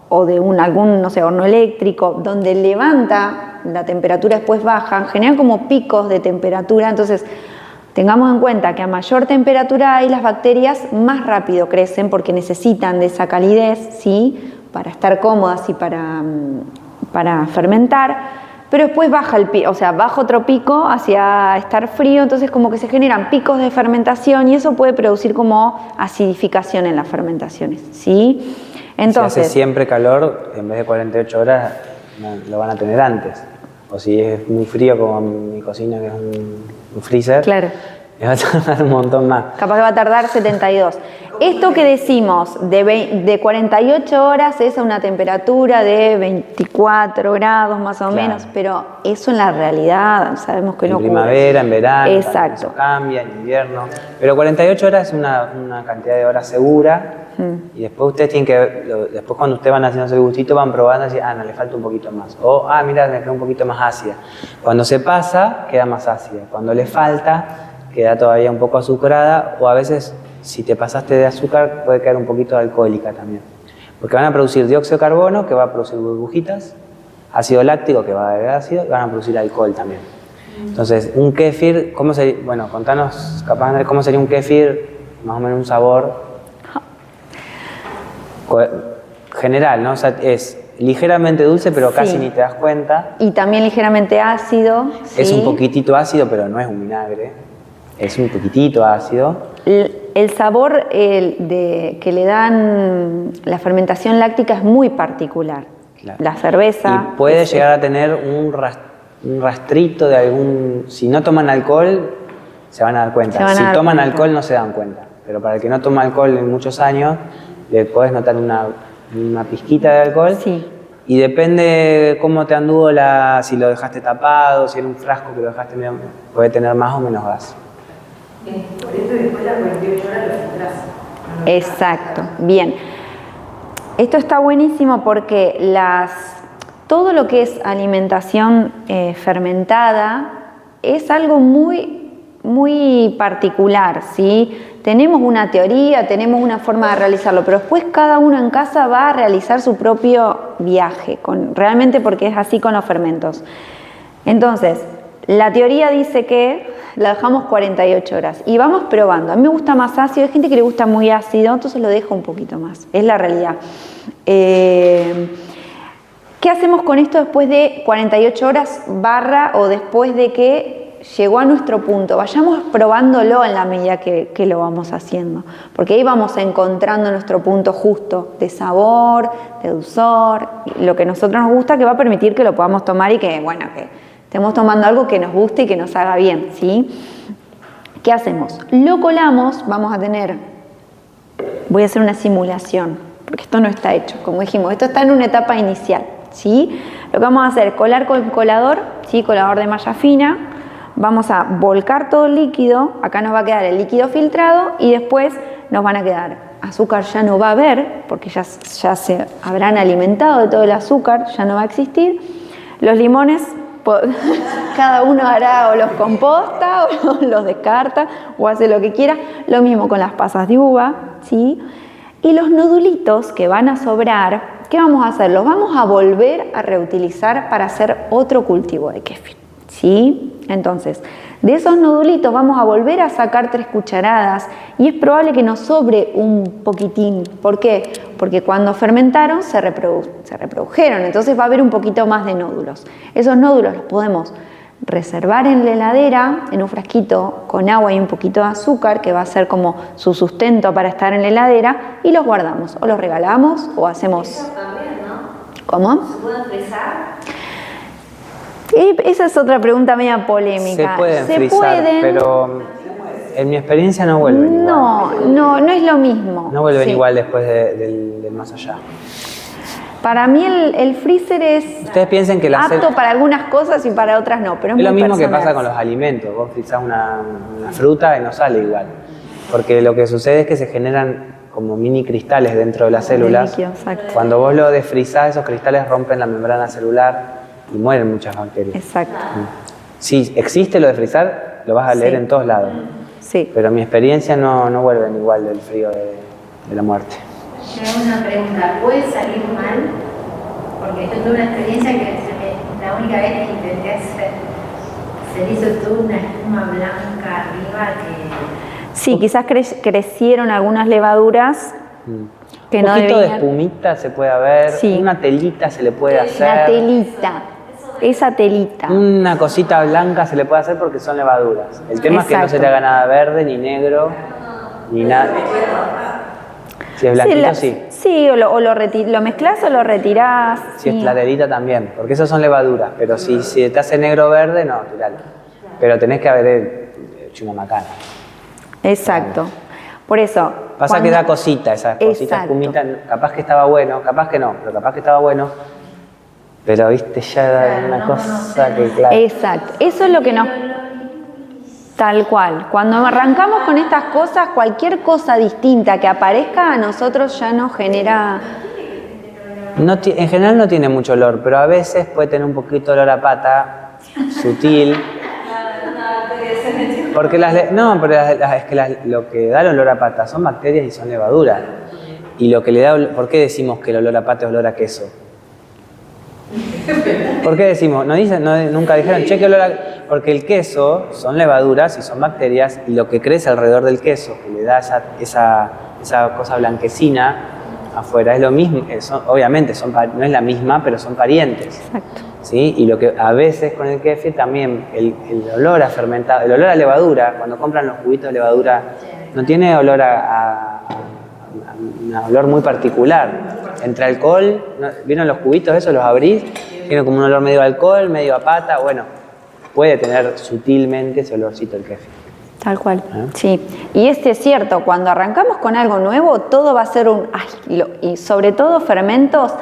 o de algún, no sé, horno eléctrico, donde levanta la temperatura, después baja, generan como picos de temperatura. Entonces tengamos en cuenta que a mayor temperatura hay, las bacterias más rápido crecen porque necesitan de esa calidez, ¿sí? Para estar cómodas y para fermentar. Pero después baja baja otro pico hacia estar frío, entonces como que se generan picos de fermentación y eso puede producir como acidificación en las fermentaciones, ¿sí? Entonces, si hace siempre calor, en vez de 48 horas, lo van a tener antes. O si es muy frío, como mi cocina, que es un freezer, claro, le va a tardar un montón más. Capaz que va a tardar 72. Esto que decimos de 48 horas es a una temperatura de 24 grados más o menos, pero eso en la realidad sabemos que no ocurre. En primavera, en verano, exacto, eso cambia, en invierno. Pero 48 horas es una cantidad de horas segura. Y después ustedes tienen que, después cuando ustedes van haciendo el gustito, van probando y dicen, no, le falta un poquito más. O, mira, me queda un poquito más ácida. Cuando se pasa, queda más ácida. Cuando le falta, queda todavía un poco azucarada. O a veces, si te pasaste de azúcar, puede quedar un poquito alcohólica también. Porque van a producir dióxido de carbono, que va a producir burbujitas, ácido láctico, que va a dar ácido, y van a producir alcohol también. Entonces, un kéfir, ¿cómo sería? Bueno, contanos, capaz, Andrés, ¿cómo sería un kéfir? Más o menos un sabor general, ¿no? O sea, es ligeramente dulce, pero casi ni te das cuenta. Y también ligeramente ácido. Es ¿sí? un poquitito ácido, pero no es un vinagre. Es un poquitito ácido. El sabor que le dan la fermentación láctica es muy particular. Claro. La cerveza. Y puede llegar a tener un rastrito de algún... Si no toman alcohol, se van a dar cuenta. Si toman alcohol, no se dan cuenta. Pero para el que no toma alcohol en muchos años, le podés notar una pizquita de alcohol. Sí. Y depende cómo te anduvo si lo dejaste tapado, si era un frasco que lo dejaste medio, puede tener más o menos gas. Por eso después de las 48 horas lo filtrás. Exacto, bien. Esto está buenísimo porque todo lo que es alimentación fermentada es algo muy, muy particular, ¿sí? Tenemos una teoría, tenemos una forma de realizarlo, pero después cada uno en casa va a realizar su propio viaje, realmente porque es así con los fermentos. Entonces, la teoría dice que la dejamos 48 horas y vamos probando. A mí me gusta más ácido, hay gente que le gusta muy ácido, entonces lo dejo un poquito más, es la realidad. ¿Qué hacemos con esto después de 48 horas o después de que llegó a nuestro punto? Vayamos probándolo en la medida que lo vamos haciendo, porque ahí vamos encontrando nuestro punto justo de sabor, de dulzor, lo que a nosotros nos gusta, que va a permitir que lo podamos tomar y que estemos tomando algo que nos guste y que nos haga bien, ¿sí? ¿Qué hacemos? Lo colamos, voy a hacer una simulación, porque esto no está hecho, como dijimos, esto está en una etapa inicial, ¿sí? Lo que vamos a hacer, colar con colador, ¿sí? Colador de malla fina, vamos a volcar todo el líquido, acá nos va a quedar el líquido filtrado y después nos van a quedar azúcar, ya no va a haber, porque ya se habrán alimentado de todo el azúcar, ya no va a existir. Los limones, cada uno hará o los composta o los descarta o hace lo que quiera. Lo mismo con las pasas de uva, ¿sí? Y los nodulitos que van a sobrar, ¿qué vamos a hacer? Los vamos a volver a reutilizar para hacer otro cultivo de kéfir, ¿sí? Entonces, de esos nodulitos vamos a volver a sacar 3 cucharadas y es probable que nos sobre un poquitín. ¿Por qué? Porque cuando fermentaron se reprodujeron, entonces va a haber un poquito más de nódulos. Esos nódulos los podemos reservar en la heladera, en un frasquito con agua y un poquito de azúcar, que va a ser como su sustento para estar en la heladera, y los guardamos, o los regalamos, o hacemos... Eso también, ¿no? ¿Cómo? ¿Se pueden frizar? Esa es otra pregunta media polémica. Se pueden frizar, pero En mi experiencia no vuelven igual. No es lo mismo. No vuelven Sí. igual después del más allá. Para mí el freezer es Ustedes piensen que la apto para algunas cosas y para otras no, pero es es lo muy mismo que personal. pasa con los alimentos. Vos frizás una fruta y no sale igual. Porque lo que sucede es que se generan como mini cristales dentro de las células. líquido, exacto. Cuando vos lo desfrizás, esos cristales rompen la membrana celular y mueren muchas bacterias. Exacto. Si existe lo de frizar, lo vas a leer Sí. en todos lados. Sí. Pero en mi experiencia no vuelven igual del frío de la muerte. Yo hago una pregunta, ¿puede salir mal? Porque yo tuve una experiencia que la única vez que intenté hacer, se le hizo toda una espuma blanca arriba que... Sí, quizás crecieron algunas levaduras que Un no poquito de debían. espumita se puede haber, Sí. una telita se le puede hacer. La telita, esa telita. Una cosita blanca se le puede hacer porque son levaduras. El tema es que no se Exacto. le haga nada verde, ni negro, ni nada. Si es blanquito, sí. Sí, o lo mezclás o lo retirás. Si sí. es la telita también, porque esas son levaduras. Pero si te hace negro o verde, no, tiralo. Pero tenés que haber hecho una macana. Exacto. Por eso. Pasa que da cosita, esa cosita Exacto. espumita, capaz que estaba bueno, capaz que no, pero capaz que estaba bueno. Pero viste, ya era una cosa que, claro. Exacto. Eso es lo que nos... Tal cual. Cuando arrancamos con estas cosas, cualquier cosa distinta que aparezca a nosotros ya nos genera... En general no tiene mucho olor, pero a veces puede tener un poquito de olor a pata, sutil. Porque es que lo que da el olor a pata son bacterias y son levaduras. Y lo que le da, ¿por qué decimos que el olor a pata es olor a queso? ¿Por qué decimos? Nunca dijeron, che, ¿qué olor a...? Porque el queso son levaduras y son bacterias y lo que crece alrededor del queso, que le da esa cosa blanquecina afuera, es lo mismo. Obviamente no es la misma, pero son parientes. Exacto. ¿Sí? Y lo que a veces con el kefir también, el olor a fermentado, el olor a levadura, cuando compran los juguitos de levadura, no tiene olor a un olor muy particular. Entre alcohol, ¿vieron los juguitos esos? Los abrís, tiene como un olor medio a alcohol, medio a pata, bueno, puede tener sutilmente ese olorcito el kefir. Tal cual, sí. Y es cierto, cuando arrancamos con algo nuevo, todo va a ser y sobre todo fermentos,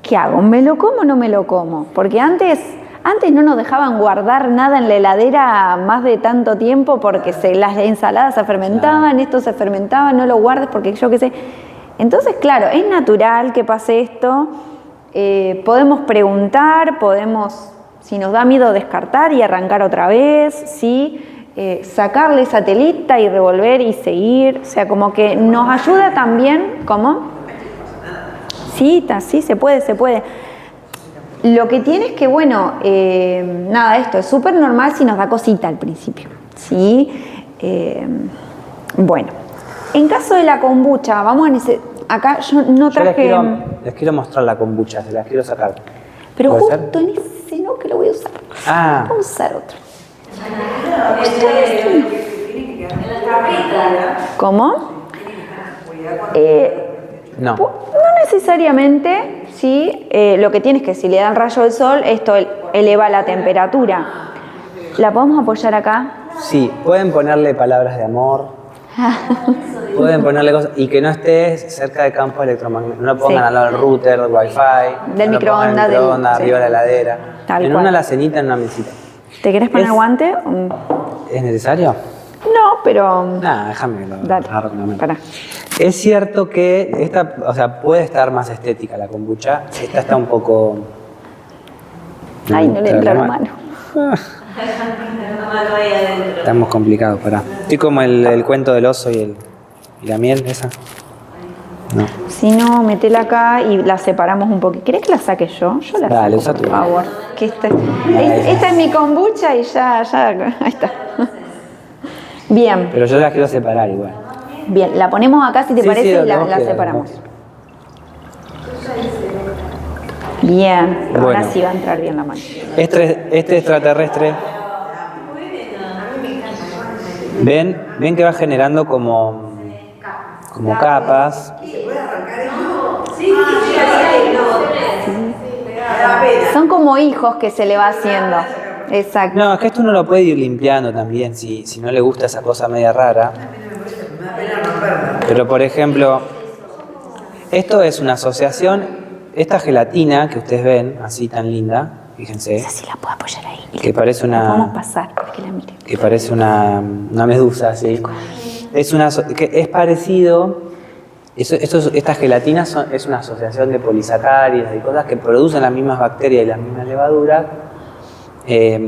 ¿qué hago? ¿Me lo como o no me lo como? Porque antes no nos dejaban guardar nada en la heladera más de tanto tiempo porque las ensaladas se fermentaban, esto se fermentaba, no lo guardes porque yo qué sé. Entonces, claro, es natural que pase esto, podemos preguntar, si nos da miedo, descartar y arrancar otra vez, ¿sí? Sacarle esa telita y revolver y seguir, o sea, como que nos ayuda también, ¿cómo? Sí, se puede. Lo que tiene es que, bueno, esto es súper normal si nos da cosita al principio, ¿sí? Bueno, en caso de la kombucha, acá yo no traje... Les quiero mostrar la kombucha, se las quiero sacar. Pero ¿Puede justo ser? en ese no que lo voy a usar. Ah. Vamos a usar otro. ¿Cómo? No. No necesariamente, ¿sí? Lo que tienes que si le dan rayo del sol, esto eleva la temperatura. ¿La podemos apoyar acá? Sí, pueden ponerle palabras de amor, pueden ponerle cosas, y que no estés cerca de campos electromagnéticos, no lo pongan Sí. al lado del router, del wifi, Del no lo pongan en microondas, el microondas, sí. arriba de la heladera, Tal en cual. una alacenita, en una mesita. ¿Te querés poner Es- guante? ¿Es necesario? No, pero... Nada, déjame que lo Dale, agarro con la mano. pará. Es cierto que puede estar más estética la kombucha, esta está un poco... Ay, no le entra la mano. Estamos complicados, pará. Estoy como el cuento del oso y la miel, esa. No. Si no, metela acá y la separamos un poquito. ¿Querés que la saque yo? Yo la Dale, saco, usa tu. por favor. Que esta es mi kombucha y ya, ahí está. Bien, Pero yo las quiero separar igual. bien. La ponemos acá si te Sí, parece sí, y lo la que quieras, separamos. vos. Bien, ahora Bueno. sí va a entrar bien la mano. Este extraterrestre, ven que va generando como capas. Son como hijos que se le va haciendo. Exacto. No, es que esto uno lo puede ir limpiando también, si no le gusta esa cosa media rara. Me da pena romperla. Pero por ejemplo, esto es una asociación, esta gelatina que ustedes ven, así tan linda, fíjense, Esa sí la puedo apoyar ahí. que parece La podemos una, pasar, para que la mire. que parece una medusa, ¿sí? Que es parecido, estas gelatinas es una asociación de polisacáridos y cosas que producen las mismas bacterias y las mismas levaduras. Es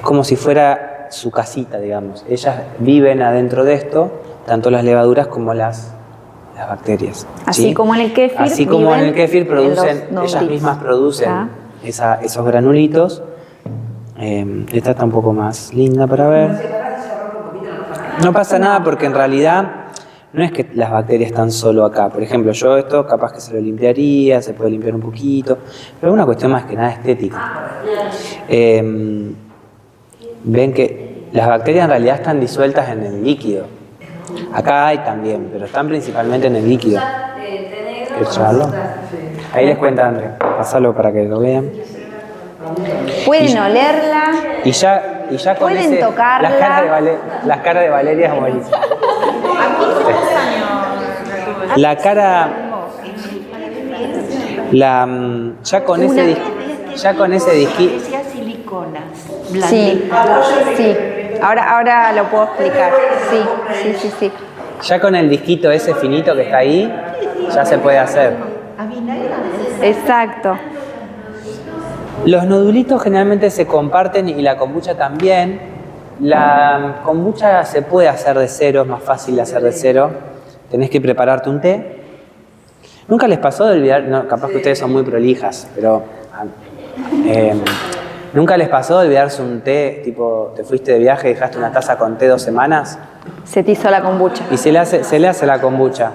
como si fuera su casita, digamos. Ellas viven adentro de esto, tanto las levaduras como las bacterias. Así ¿sí? como en el kéfir. Así como en el kéfir producen, en los ellas mismas producen Ya. esos granulitos. Esta está un poco más linda para ver. No pasa nada porque en realidad no es que las bacterias están solo acá. Por ejemplo, yo esto capaz que se lo limpiaría, se puede limpiar un poquito, pero es una cuestión más que nada estética. Ven que las bacterias en realidad están disueltas en el líquido. Acá hay también, pero están principalmente en el líquido. ¿Quieres llevarlo? Ahí les cuenta André, pasalo para que lo vean. Pueden olerla. Y ya con Pueden tocarla. las caras de Valeria es buenísima. La cara, ya con ese disquito. Decía siliconas. Sí, sí. Ahora lo puedo explicar. Sí. Ya con el disquito ese finito que está ahí, ya se puede hacer. Exacto. Los nodulitos generalmente se comparten y la kombucha también. La kombucha se puede hacer de cero, es más fácil de hacer de cero. Tenés que prepararte un té. ¿Nunca les pasó de olvidar? No, capaz que ustedes son muy prolijas, pero ¿nunca les pasó de olvidarse un té? Tipo, te fuiste de viaje y dejaste una taza con té 2 semanas Se te hizo la kombucha. y se le hace la kombucha.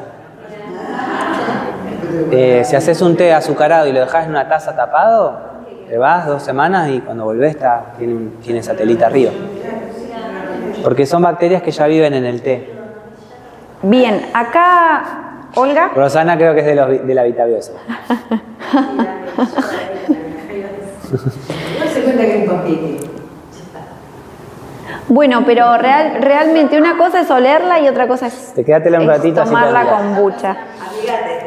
Si haces un té azucarado y lo dejas en una taza tapado, te vas 2 semanas y cuando volvés tiene satelita arriba. Porque son bacterias que ya viven en el té. Bien, acá, Olga. Rosana creo que es de la Vitabiosa. No se cuenta que es un paquete. Bueno, pero realmente una cosa es olerla y otra cosa es, Quédatela un ratito, así tomar te la olvidas. kombucha.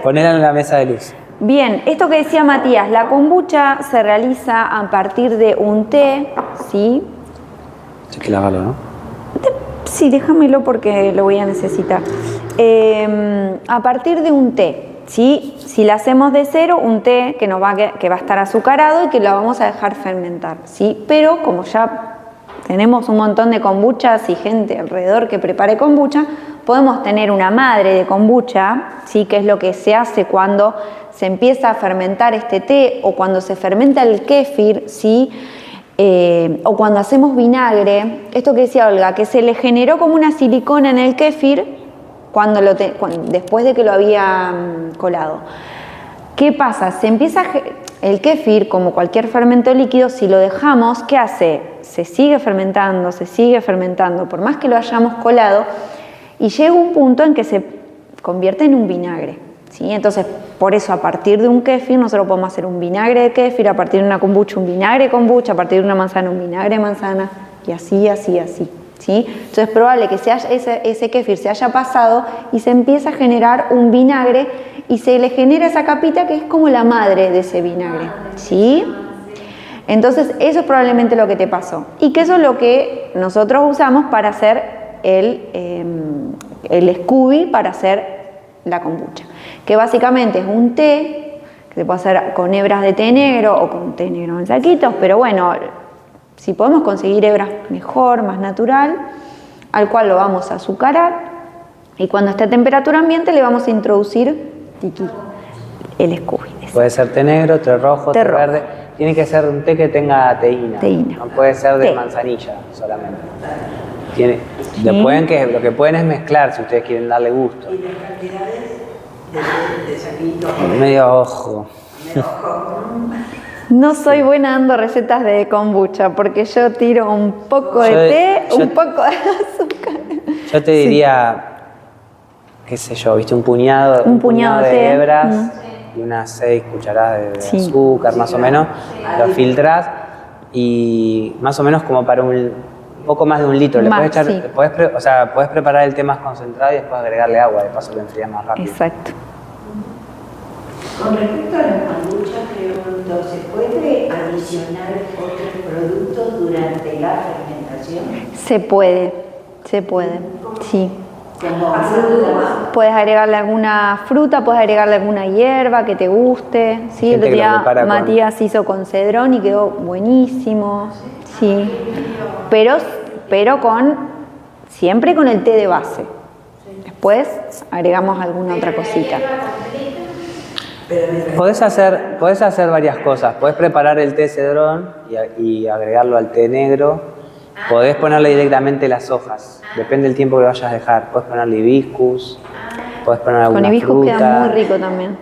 Ponela en la mesa de luz. Bien, esto que decía Matías, la kombucha se realiza a partir de un té, ¿sí? Hay que lavarlo, ¿no? Sí, déjamelo porque lo voy a necesitar. A partir de un té, ¿sí? Si la hacemos de cero, un té que va a estar azucarado y que lo vamos a dejar fermentar, ¿sí? Pero como ya tenemos un montón de kombuchas y gente alrededor que prepare kombucha, podemos tener una madre de kombucha, ¿sí? Que es lo que se hace cuando se empieza a fermentar este té o cuando se fermenta el kéfir, ¿sí? O cuando hacemos vinagre, esto que decía Olga, que se le generó como una silicona en el kéfir después de que lo había colado. ¿Qué pasa? El kéfir, como cualquier fermento líquido, si lo dejamos, ¿qué hace? Se sigue fermentando, por más que lo hayamos colado, y llega un punto en que se convierte en un vinagre, ¿sí? Entonces, por eso, a partir de un kéfir, nosotros podemos hacer un vinagre de kéfir, a partir de una kombucha, un vinagre de kombucha, a partir de una manzana, un vinagre de manzana, y así, ¿sí? Entonces, es probable que ese kéfir se haya pasado y se empieza a generar un vinagre y se le genera esa capita que es como la madre de ese vinagre, ¿sí? Entonces, eso es probablemente lo que te pasó. Y que eso es lo que nosotros usamos para hacer el Scooby, para hacer la kombucha. Que básicamente es un té, que se puede hacer con hebras de té negro o con té negro en saquitos, pero bueno, si podemos conseguir hebras mejor, más natural, al cual lo vamos a azucarar y cuando esté a temperatura ambiente le vamos a introducir el Scooby. Puede ser té negro, té rojo, té verde. Tiene que ser un té que tenga teína. No puede ser de manzanilla solamente. Lo que pueden es mezclar si ustedes quieren darle gusto. ¿Y las cantidades de saquito? Medio ojo. No soy buena dando recetas de kombucha porque yo tiro un poco de té, un poco de azúcar. Yo te diría, qué sé yo, viste, un puñado de hebras y unas 6 cucharadas de azúcar más o menos. Lo filtrás y más o menos como para un poco más de 1 litro. Le Más, puedes echar, sí. podés preparar el té más concentrado y después agregarle agua, de paso lo enfrías más rápido. Exacto. Con respecto a la kombucha, pregunto, ¿se puede adicionar otros productos durante la fermentación? Se puede, sí. Como fruta. Puedes agregarle alguna fruta, puedes agregarle alguna hierba que te guste. Sí, el Gente otro que lo día prepara con- Matías hizo con cedrón y quedó buenísimo. Sí. Pero siempre con el té de base. Después agregamos alguna otra cosita. Pero mientras Podés hacer varias cosas. Podés preparar el té cedrón y agregarlo al té negro. Podés ponerle directamente las hojas. Depende del tiempo que vayas a dejar. Podés ponerle hibiscus. Podés poner alguna Con hibiscus fruta. queda muy rico también.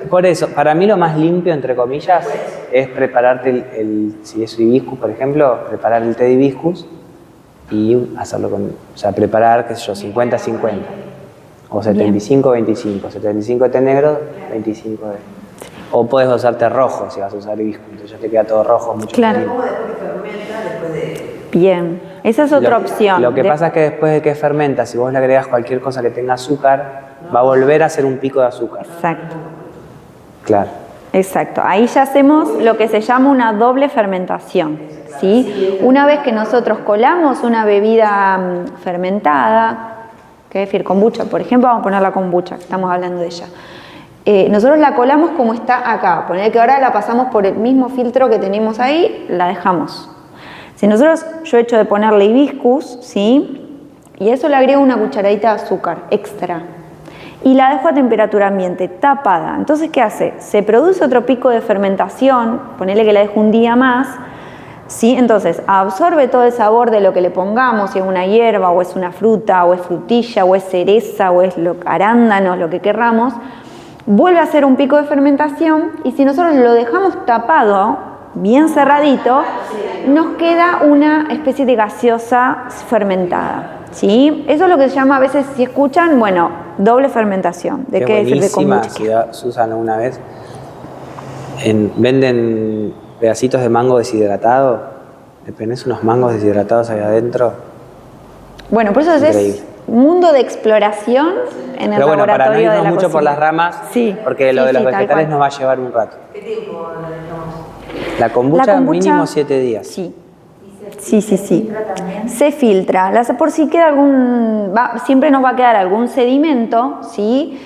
Por eso, para mí lo más limpio, entre comillas, es prepararte si es hibiscus, por ejemplo, preparar el té de hibiscus y hacerlo preparar, qué sé yo, 50-50. O 75-25. 75 de té negro, 25 de... O puedes usar té rojo si vas a usar hibiscus, entonces ya te queda todo rojo, mucho Claro. más limpio. como después que fermenta, después de... Bien. Esa es otra opción. Lo que pasa es que después de que fermenta, si vos le agregas cualquier cosa que tenga azúcar, va a volver a hacer un pico de azúcar. Exacto. Claro. Exacto, ahí ya hacemos lo que se llama una doble fermentación, ¿sí? Una vez que nosotros colamos una bebida fermentada, kefir, kombucha, por ejemplo, vamos a poner la kombucha, que estamos hablando de ella. Nosotros la colamos como está acá, poner que ahora la pasamos por el mismo filtro que tenemos ahí, la dejamos. Si yo he hecho de ponerle hibiscus, ¿sí? Y a eso le agrego una cucharadita de azúcar extra. Y la dejo a temperatura ambiente, tapada. Entonces, ¿qué hace? Se produce otro pico de fermentación, ponele que la dejo un día más, ¿sí? Entonces, absorbe todo el sabor de lo que le pongamos, si es una hierba, o es una fruta, o es frutilla, o es cereza, o es arándanos, lo que querramos, vuelve a hacer un pico de fermentación, y si nosotros lo dejamos tapado, bien cerradito, nos queda una especie de gaseosa fermentada. ¿Sí? Eso es lo que se llama, a veces si escuchan, doble fermentación. ¿De qué decir? De buenísima, kombucha. si Susan una vez venden pedacitos de mango deshidratado, le pones unos mangos deshidratados ahí adentro. Bueno, por eso Increíble. es un mundo de exploración en el Pero bueno, para no laboratorio de irnos la mucho por cocina. las ramas, Sí, porque lo sí, de los sí, tal vegetales cual. nos va a llevar un rato. ¿Qué tiempo la dejamos? La kombucha, La kombucha, mínimo 7 días. Sí. Sí. filtra también. Se filtra. Por si queda siempre nos va a quedar algún sedimento, ¿sí?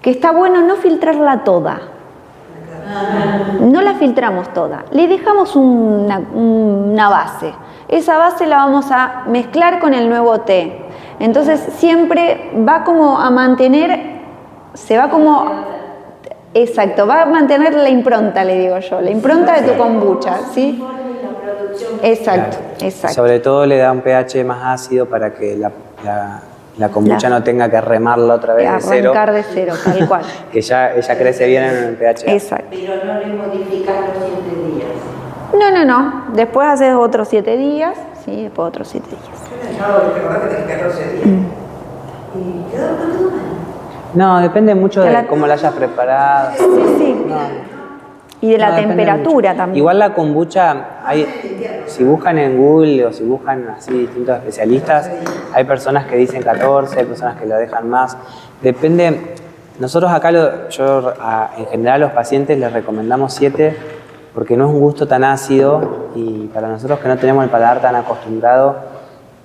Que está bueno no filtrarla toda. No la filtramos toda. Le dejamos una base. Esa base la vamos a mezclar con el nuevo té. Entonces siempre va como a mantener, exacto, va a mantener la impronta, le digo yo, la impronta de tu kombucha, ¿sí? Exacto, Claro. exacto. Sobre todo le da un pH más ácido para que la kombucha no tenga que remarla otra vez de cero. Arrancar de cero, tal cual. Que ella crece bien en el pH. Exacto. Pero no le modificas los 7 días. No. Después haces otros 7 días, sí, después otros 7 días. Yo he dejado, te acordás que tenés 14 días. ¿Y quedó cuánto mal? No, depende mucho de La- cómo la hayas preparado. Sí. Y de la No, depende temperatura mucho. también. Igual la kombucha, si buscan en Google o si buscan así distintos especialistas, hay personas que dicen 14, hay personas que lo dejan más. Depende. Nosotros acá, en general a los pacientes les recomendamos 7 porque no es un gusto tan ácido y para nosotros que no tenemos el paladar tan acostumbrado,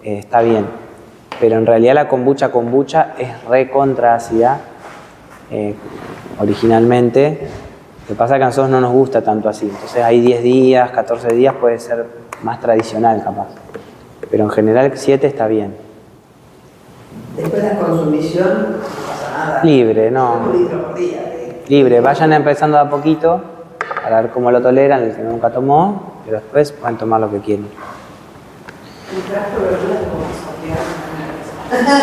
está bien. Pero en realidad la kombucha es recontra ácida originalmente. Lo que pasa es que a nosotros no nos gusta tanto así. Entonces hay 10 días, 14 días puede ser más tradicional capaz. Pero en general 7 está bien. Después de la consumición, no pasa nada. Libre, no. 1 litro por día. Libre, vayan empezando de a poquito para ver cómo lo toleran, el que nunca tomó, pero después pueden tomar lo que quieren. Y trajo verduras como saquear.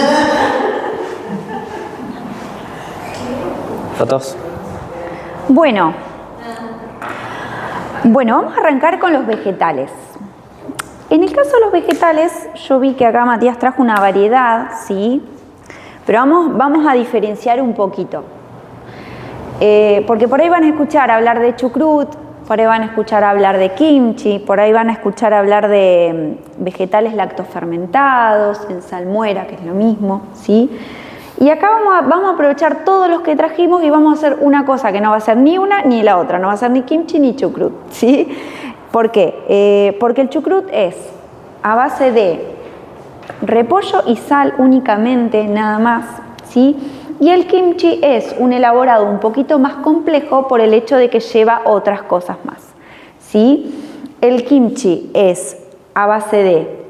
¿Fotos? Bueno, vamos a arrancar con los vegetales. En el caso de los vegetales, yo vi que acá Matías trajo una variedad, ¿sí? Pero vamos a diferenciar un poquito. Porque por ahí van a escuchar hablar de chucrut, por ahí van a escuchar hablar de kimchi, por ahí van a escuchar hablar de vegetales lactofermentados, en salmuera, que es lo mismo, ¿sí? Y acá vamos a aprovechar todos los que trajimos y vamos a hacer una cosa que no va a ser ni una ni la otra, no va a ser ni kimchi ni chucrut, ¿sí? ¿Por qué? Porque el chucrut es a base de repollo y sal únicamente, nada más, ¿sí? Y el kimchi es un elaborado un poquito más complejo por el hecho de que lleva otras cosas más, ¿sí? El kimchi es a base de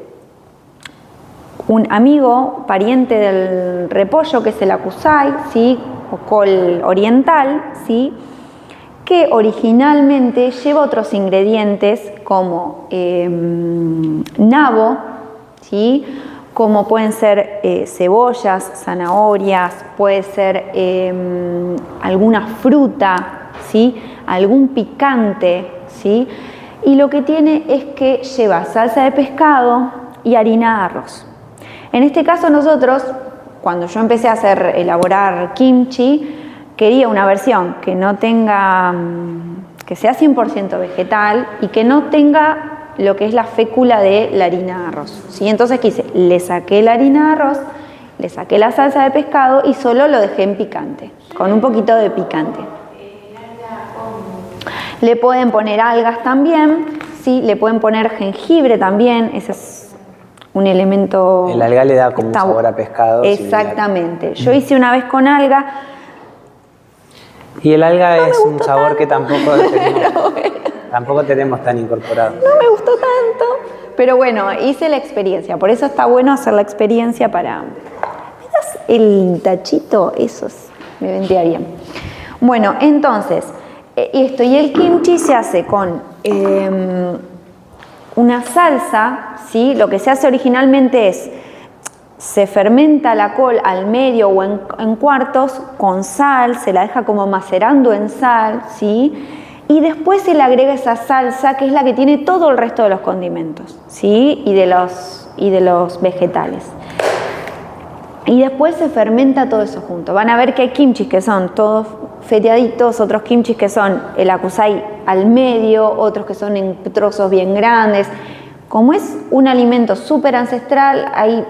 un amigo, pariente del repollo, que es el akusai, ¿sí? O col oriental, ¿sí? Que originalmente lleva otros ingredientes como nabo, ¿sí? Como pueden ser cebollas, zanahorias, puede ser alguna fruta, ¿sí? Algún picante, ¿sí? Y lo que tiene es que lleva salsa de pescado y harina de arroz. En este caso nosotros, cuando yo empecé a elaborar kimchi, quería una versión que no tenga, que sea 100% vegetal y que no tenga lo que es la fécula de la harina de arroz, ¿sí? Entonces, ¿qué hice? Le saqué la harina de arroz, le saqué la salsa de pescado y solo lo dejé en picante, con un poquito de picante. Le pueden poner algas también, ¿sí? Le pueden poner jengibre también, ese es un elemento... El alga le da como un sabor a pescado. Exactamente. Yo hice una vez con alga. Y el alga es un sabor que tampoco tenemos tan incorporado. No me gustó tanto, pero bueno, hice la experiencia. Por eso está bueno hacer la experiencia para... ¿Me das el tachito? Eso me vendría bien. Bueno, entonces, esto y el kimchi se hace con una salsa, ¿sí? Lo que se hace originalmente es, se fermenta la col al medio o en cuartos con sal, se la deja como macerando en sal, ¿sí? Y después se le agrega esa salsa que es la que tiene todo el resto de los condimentos, ¿sí? Y de los vegetales. Y después se fermenta todo eso junto. Van a ver que hay kimchis que son todos feteaditos, otros kimchis que son el akusai al medio, otros que son en trozos bien grandes. Como es un alimento súper ancestral, hay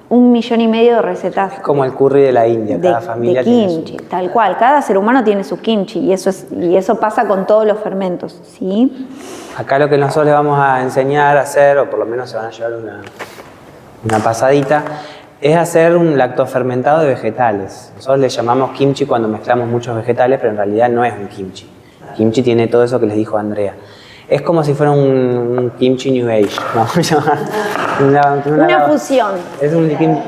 1,5 millones de recetas. Es como el curry de la India, cada familia de kimchi, tiene su... tal cual. Cada ser humano tiene su kimchi y eso pasa con todos los fermentos, ¿sí? Acá lo que nosotros les vamos a enseñar a hacer, o por lo menos se van a llevar una pasadita, es hacer un lactofermentado de vegetales. Nosotros le llamamos kimchi cuando mezclamos muchos vegetales, pero en realidad no es un kimchi. Kimchi tiene todo eso que les dijo Andrea. Es como si fuera un kimchi New Age, vamos a llamar. Una fusión. Es un kimchi.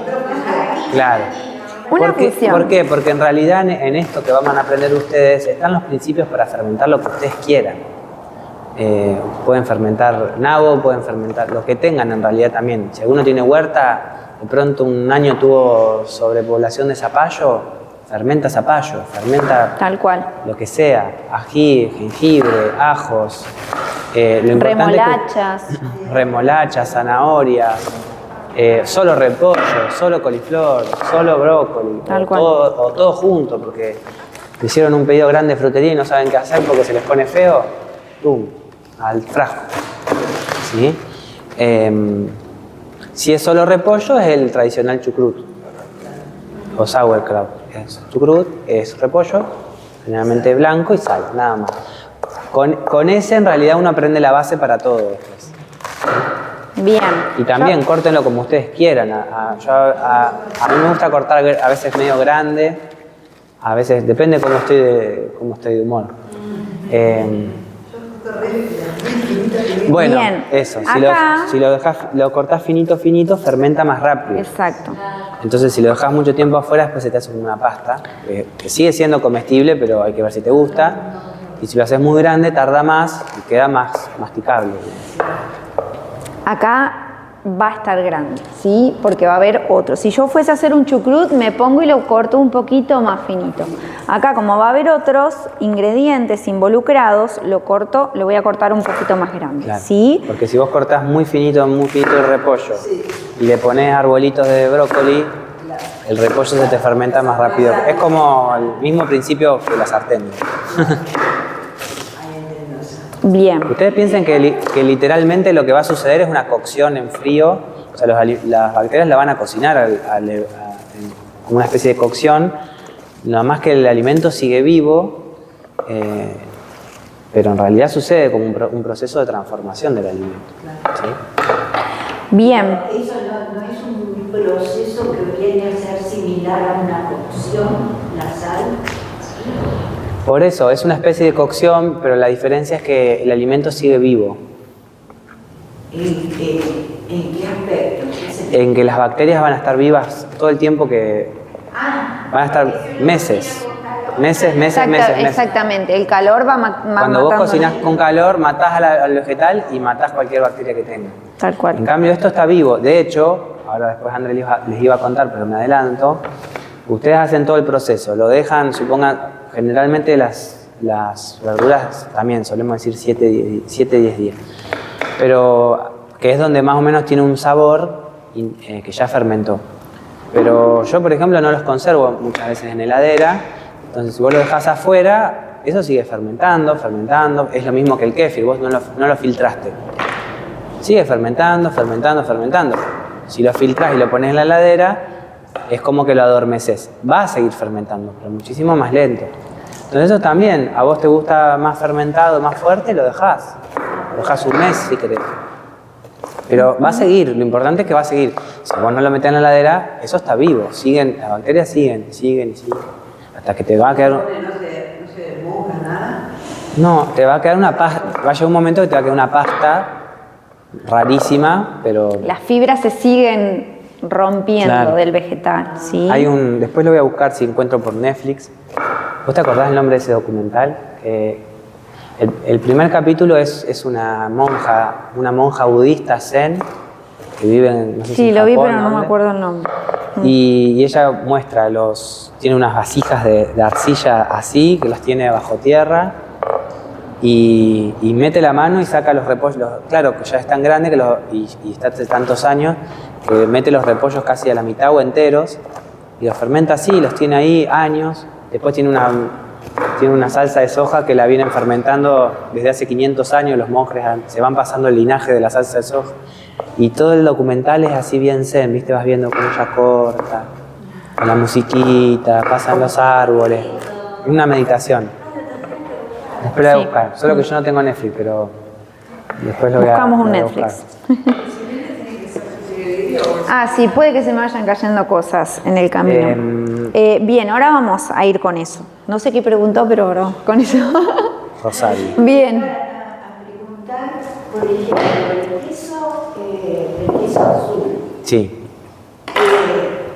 Claro. Fusión. ¿Por qué? Porque en realidad en esto que van a aprender ustedes están los principios para fermentar lo que ustedes quieran. Pueden fermentar nabo, pueden fermentar lo que tengan en realidad también. Si alguno tiene huerta, de pronto un año tuvo sobrepoblación de zapallo, fermenta zapallo, fermenta tal cual. Lo que sea, ají, jengibre, ajos, remolachas, zanahorias, solo repollo, solo coliflor, solo brócoli, o todo junto, porque te hicieron un pedido grande de frutería y no saben qué hacer porque se les pone feo, ¡pum!, al frasco, ¿sí? Si es solo repollo, es el tradicional chucrut o sauerkraut. Chucrut es repollo, generalmente blanco y sal, nada más. Con ese en realidad uno aprende la base para todo después. Bien. Y también córtenlo como ustedes quieran. A mí me gusta cortar a veces medio grande, a veces depende cómo estoy de humor. Bueno, bien. Eso, Acá, si lo cortás finito, fermenta más rápido. Exacto. Entonces si lo dejas mucho tiempo afuera, después se te hace una pasta, que sigue siendo comestible, pero hay que ver si te gusta. Y si lo haces muy grande, tarda más y queda más masticable. Acá va a estar grande, ¿sí? Porque va a haber otro. Si yo fuese a hacer un chucrut, me pongo y lo corto un poquito más finito. Acá, como va a haber otros ingredientes involucrados, lo voy a cortar un poquito más grande, Claro, ¿sí? porque si vos cortás muy finito el repollo y le pones arbolitos de brócoli, el repollo se te fermenta más rápido. Es como el mismo principio que la sartén. Bien. Ustedes piensen que literalmente lo que va a suceder es una cocción en frío, o sea, las bacterias la van a cocinar como una especie de cocción, nada más que el alimento sigue vivo, pero en realidad sucede como un proceso de transformación del alimento. ¿Sí? Bien. Eso no es un proceso que viene a ser similar a una cocción, la sal. Por eso, es una especie de cocción, pero la diferencia es que el alimento sigue vivo. ¿En qué aspecto? En que las bacterias van a estar vivas todo el tiempo que... Van a estar meses. Meses. Exactamente, el calor va matando. Cuando vos cocinás con calor, matás al vegetal y matás cualquier bacteria que tenga. Tal cual. En cambio, esto está vivo. De hecho, ahora después André les iba a contar, pero me adelanto. Ustedes hacen todo el proceso, lo dejan, supongan, generalmente las verduras también, solemos decir 7-10 días. Pero que es donde más o menos tiene un sabor que ya fermentó. Pero yo, por ejemplo, no los conservo muchas veces en heladera. Entonces, si vos lo dejás afuera, eso sigue fermentando. Es lo mismo que el kéfir, vos no lo filtraste. Sigue fermentando. Si lo filtrás y lo pones en la heladera, es como que lo adormeces. Va a seguir fermentando, pero muchísimo más lento. Entonces eso también, a vos te gusta más fermentado, más fuerte, lo dejás. Lo dejás un mes si querés. Pero va a seguir, lo importante es que va a seguir. Si vos no lo metés en la heladera, eso está vivo. Las bacterias siguen. Hasta que te va a quedar... ¿No se moja nada? No, te va a quedar una pasta. Va a llegar un momento que te va a quedar una pasta rarísima, pero... Las fibras se siguen rompiendo Claro. del vegetal, ¿sí? Después lo voy a buscar si encuentro por Netflix. ¿Vos te acordás el nombre de ese documental? El primer capítulo es una monja budista zen que vive en, no sé si Sí, en lo vi, Japón, pero no me ¿dónde? acuerdo el nombre. Y ella muestra tiene unas vasijas de arcilla así, que las tiene bajo tierra, y mete la mano y saca los repollos, claro, que ya es tan grande y está hace tantos años, que mete los repollos casi a la mitad o enteros, y los fermenta así, los tiene ahí años. Después tiene una salsa de soja que la vienen fermentando desde hace 500 años, los monjes se van pasando el linaje de la salsa de soja. Y todo el documental es así bien zen, ¿viste? Vas viendo cómo ella corta, con la musiquita, pasan los árboles. Es una meditación. Después la voy a buscar. Solo que yo no tengo Netflix, pero después lo voy a Buscamos un lo voy a Netflix. buscar. Sí, puede que se me vayan cayendo cosas en el camino. Bien, ahora vamos a ir con eso. No sé qué preguntó, pero ahora vamos con eso. Rosario. Bien. A preguntar, por ejemplo, el queso azul. Sí.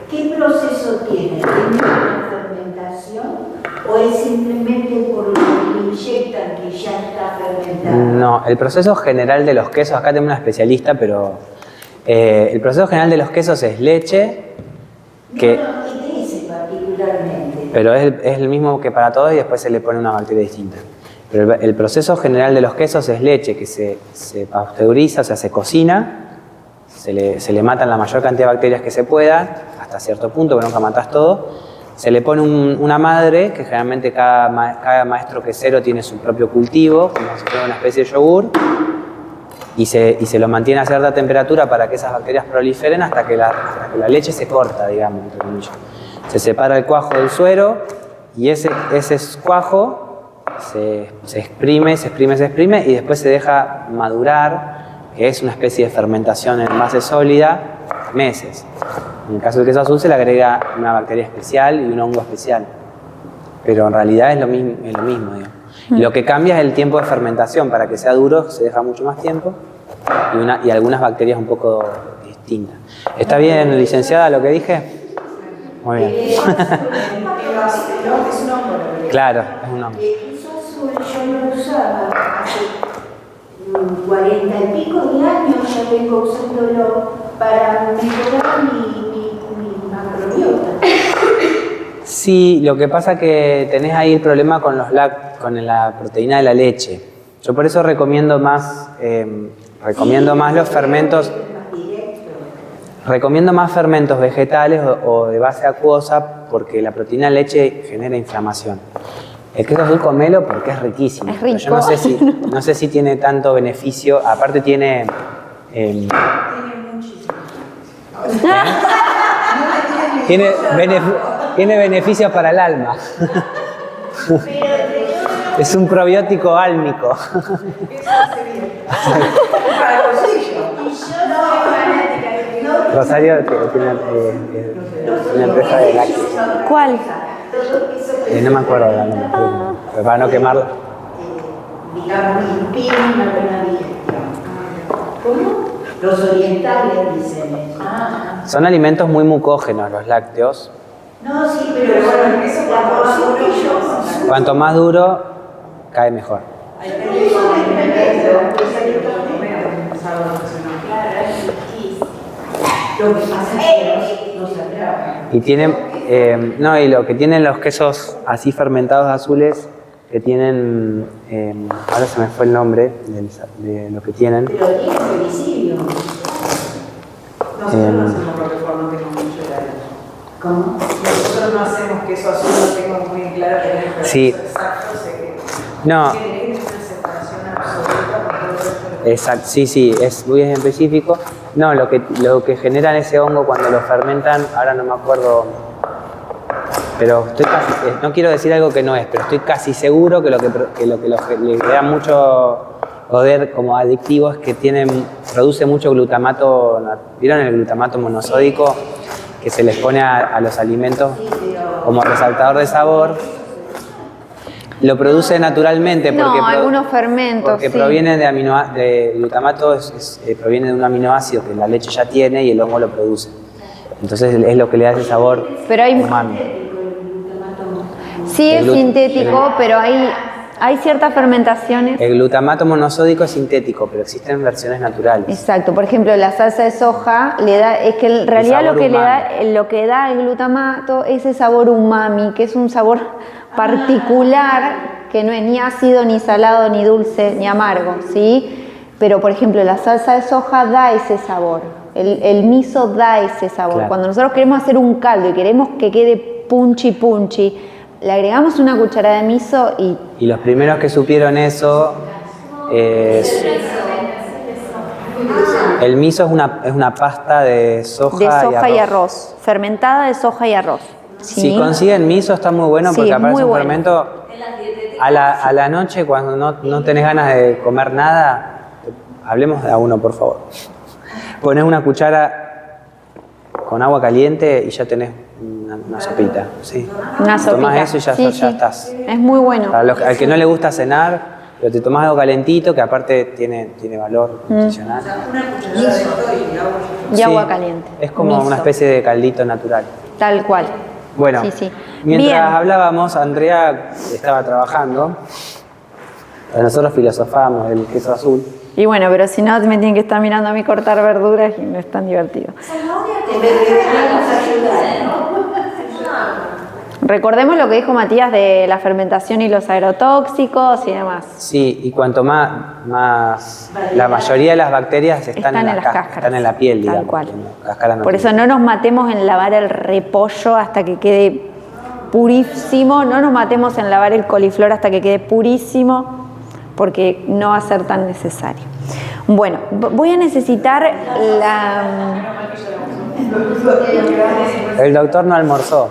¿Qué proceso tiene? ¿Tiene una fermentación o es simplemente por lo que le inyectan que ya está fermentado? No, el proceso general de los quesos, acá tengo una especialista, pero el proceso general de los quesos es leche, que... No, y ese particularmente. Pero es el mismo que para todos y después se le pone una bacteria distinta. Pero el proceso general de los quesos es leche que se pasteuriza, o sea, se cocina, se le matan la mayor cantidad de bacterias que se pueda, hasta cierto punto, pero nunca matas todo. Se le pone una madre, que generalmente cada maestro quesero tiene su propio cultivo, como si fuera una especie de yogur, y se lo mantiene a cierta temperatura para que esas bacterias proliferen hasta que la leche se corta, digamos, entre comillas. Se separa el cuajo del suero y ese cuajo se exprime y después se deja madurar, que es una especie de fermentación en base sólida, meses. En el caso del queso azul se le agrega una bacteria especial y un hongo especial, pero en realidad es lo mismo, digamos. Y lo que cambia es el tiempo de fermentación. Para que sea duro se deja mucho más tiempo y algunas bacterias un poco distintas. ¿Está bien, licenciada, lo que dije? Muy bien. Es un hongo. Claro, es un hongo. El queso azul yo lo usaba hace 40 y pico de años, ya vengo usándolo para mejorar mi macrobiota. Sí, lo que pasa es que tenés ahí el problema con la proteína de la leche. Yo por eso recomiendo más los fermentos. Recomiendo más fermentos vegetales o de base acuosa porque la proteína de leche genera inflamación. El queso azul comelo porque es riquísimo. Es rico. Yo no sé si tiene tanto beneficio. Aparte tiene... tiene beneficios para el alma. Es un probiótico álmico. Para el bolsillo. Rosario tiene una empresa de lácteos. ¿Cuál? No me acuerdo del nombre, pero para no quemarla. Digamos, impiden una buena digestión. ¿Cómo? Los orientales dicen eso. Son alimentos muy mucógenos los lácteos. No, sí, pero bueno, eso cuando más duro yo. Cuanto más duro, cae mejor. Hay gente que come medio, Lo que pasa es que no se atrapa. Y tienen, y lo que tienen los quesos así fermentados azules, que tienen, ahora se me fue el nombre de lo que tienen. Pero tiene femicidio. Nosotros no hacemos roquefort, no tengo mucho claro. ¿Cómo? Nosotros no hacemos queso azul, no tengo muy claro que es el Sí. proceso exacto, sé que No, tiene que tener una separación absoluta con todo el resto de exacto, sí, es muy específico. No, lo que generan ese hongo cuando lo fermentan, ahora no me acuerdo, pero estoy casi, no quiero decir algo que no es, pero estoy casi seguro que lo que le da mucho poder como adictivo es que produce mucho glutamato. ¿Vieron el glutamato monosódico que se les pone a los alimentos como resaltador de sabor? Lo produce naturalmente porque, algunos fermentos, porque sí. proviene de glutamato, proviene de un aminoácido que la leche ya tiene y el hongo lo produce. Entonces es lo que le da ese sabor Pero hay- umami. Sí, es sintético, pero hay ciertas fermentaciones. El glutamato monosódico es sintético, pero existen versiones naturales. Exacto, por ejemplo, la salsa de soja le da, es que en realidad sabor lo que da el glutamato es ese sabor umami, que es un sabor particular que no es ni ácido, ni salado, ni dulce, ni amargo, ¿sí? Pero por ejemplo, la salsa de soja da ese sabor, el miso da ese sabor. Claro. Cuando nosotros queremos hacer un caldo y queremos que quede punchi, le agregamos una cucharada de miso y Y los primeros que supieron eso, el miso es una pasta de soja, y arroz, fermentada de soja y arroz. ¿sí? Si consiguen miso está muy bueno Sí, porque es aparece muy un bueno. fermento. A la noche, cuando no tenés ganas de comer nada, hablemos de a uno, por favor. Pones una cuchara con agua caliente y ya tenés una sopita. ¿sí? Una sopita. Tomás eso y ya, Sí, ya sí. estás. Es muy bueno. Al que no le gusta cenar, pero te tomás algo calentito que aparte tiene valor nutricional. una cucharada de esto y agua. Y Sí, agua caliente. Es como Miso. una especie de caldito natural. Tal cual. Bueno, Sí. mientras Bien. hablábamos, Andrea estaba trabajando. Nosotros filosofábamos del queso azul. Y bueno, pero si no, me tienen que estar mirando a mí cortar verduras y no es tan divertido. Recordemos lo que dijo Matías de la fermentación y los agrotóxicos y demás. Sí, y cuanto más la mayoría de las bacterias están en las cáscaras, están en la piel, Tal digamos. cual. en la cáscara no Por tiene. eso no nos matemos en lavar el repollo hasta que quede purísimo, no nos matemos en lavar el coliflor hasta que quede purísimo, porque no va a ser tan necesario. Bueno, voy a necesitar El doctor no almorzó.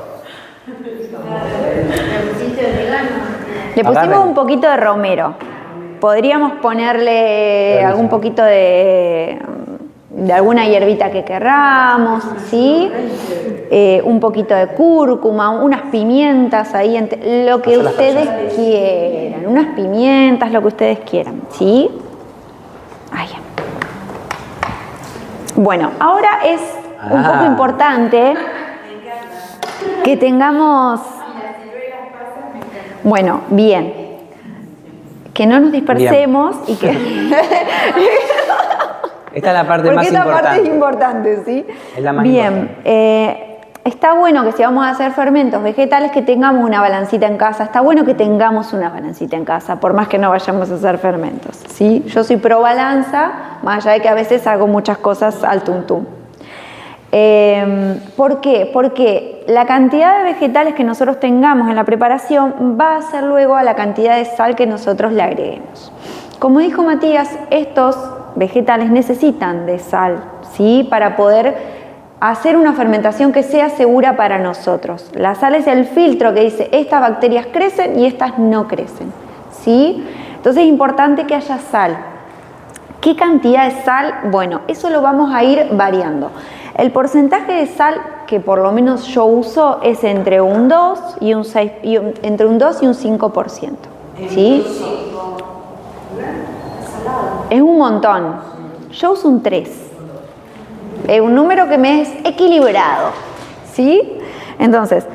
Le pusimos Agarren. un poquito de romero. Podríamos ponerle Buenísimo. algún poquito de alguna hierbita que querramos, ¿sí? Un poquito de cúrcuma, unas pimientas ahí, lo que Hacer las ustedes quieran, unas pimientas, lo que ustedes quieran, ¿sí? Ahí. Bueno, ahora es un poco importante que tengamos... Bueno, bien. Que no nos dispersemos y que... Esta es la parte Porque más esta importante. parte es importante, ¿sí? Es la más bien, importante. está bueno que si vamos a hacer fermentos vegetales que tengamos una balancita en casa. Está bueno que tengamos una balancita en casa, por más que no vayamos a hacer fermentos, ¿sí? Yo soy pro balanza, más allá de que a veces hago muchas cosas al tuntum. ¿Por qué? Porque la cantidad de vegetales que nosotros tengamos en la preparación va a ser luego a la cantidad de sal que nosotros le agreguemos. Como dijo Matías, estos vegetales necesitan de sal, ¿sí? Para poder hacer una fermentación que sea segura para nosotros. La sal es el filtro que dice estas bacterias crecen y estas no crecen, ¿sí? Entonces es importante que haya sal. ¿Qué cantidad de sal? Bueno, eso lo vamos a ir variando. El porcentaje de sal que por lo menos yo uso es entre un 2 y un 6, entre un 2 y un 5%, ¿sí? Es un montón. Yo uso un 3. Es un número que me es equilibrado, ¿sí? Entonces,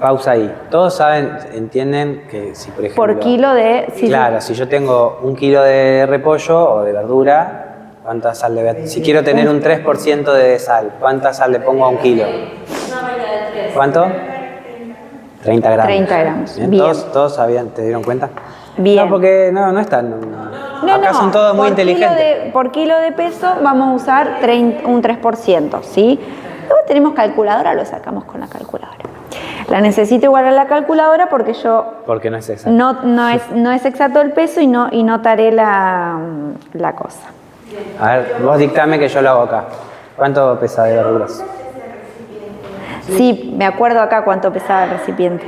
Pausa ahí. Todos entienden que si por ejemplo... por kilo de... Claro, si yo tengo 1 kilo de repollo o de verdura, ¿cuánta sal le voy a... Si quiero tener un 3% de sal, ¿cuánta sal le pongo a 1 kilo? ¿Cuánto? 30 gramos. 30 gramos. Bien. ¿Todos sabían, te dieron cuenta? Bien. No, porque no es tan... Acá son todos muy inteligentes. Por kilo de peso vamos a usar un 3%, ¿sí? Luego tenemos calculadora, lo sacamos con la calculadora. La necesito igual a la calculadora porque Porque no es exacto. No es exacto el peso y notaré la cosa. A ver, vos dictame que yo lo hago acá. ¿Cuánto pesa de verduras? Sí, me acuerdo acá cuánto pesaba el recipiente.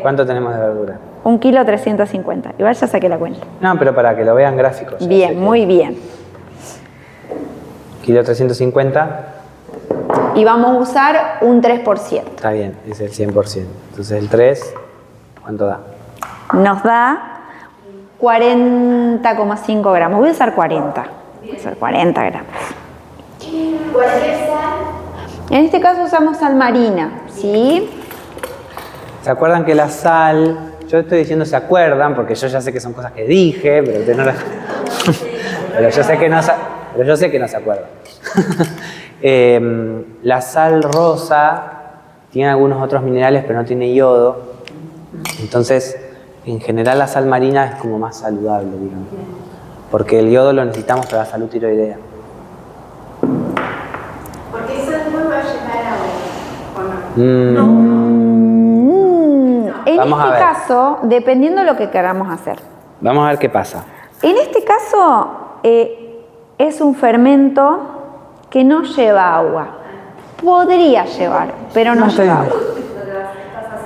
¿Cuánto tenemos de verdura? 1 kilo 350. Igual ya saqué la cuenta. No, pero para que lo vean gráficos. Bien, muy bien. Kilo 350. Y vamos a usar un 3%. Está bien, es el 100%. Entonces el 3, ¿cuánto da? Nos da 40,5 gramos. Voy a usar 40. Voy a usar 40 gramos. Cualquier sal. En este caso usamos sal marina, ¿sí? ¿Se acuerdan que la sal... Yo estoy diciendo se acuerdan, porque yo ya sé que son cosas que dije, pero ustedes no las... pero yo sé que no se acuerdan. La sal rosa tiene algunos otros minerales, pero no tiene yodo. Entonces, en general la sal marina es como más saludable, digamos. Porque el yodo lo necesitamos para la salud tiroidea. Porque eso después va a llegar a agua, ¿o no? En Vamos a este ver. caso, dependiendo de lo que queramos hacer. Vamos a ver qué pasa. En este caso, es un fermento que no lleva agua. Podría llevar, pero no lleva agua.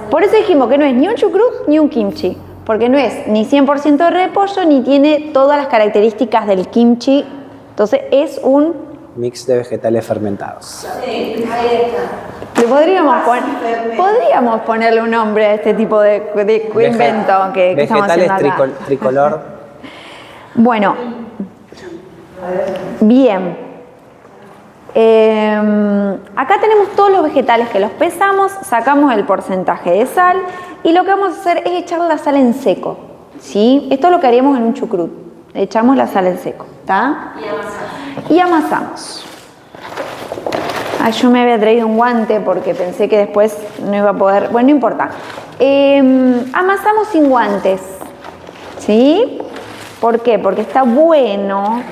Por eso dijimos que no es ni un chucrut ni un kimchi, porque no es ni 100% de repollo ni tiene todas las características del kimchi. Entonces es un... Mix de vegetales fermentados. Le podríamos ponerle un nombre a este tipo de invento que estamos haciendo acá. Vegetales tricolor. Bueno, bien. Acá tenemos todos los vegetales que los pesamos, sacamos el porcentaje de sal y lo que vamos a hacer es echar la sal en seco, ¿sí? Esto es lo que haríamos en un chucrut. Echamos la sal en seco, ¿está? Y amasamos. Yo me había traído un guante porque pensé que después no iba a poder... Bueno, no importa. Amasamos sin guantes, ¿sí? ¿Por qué? Porque está bueno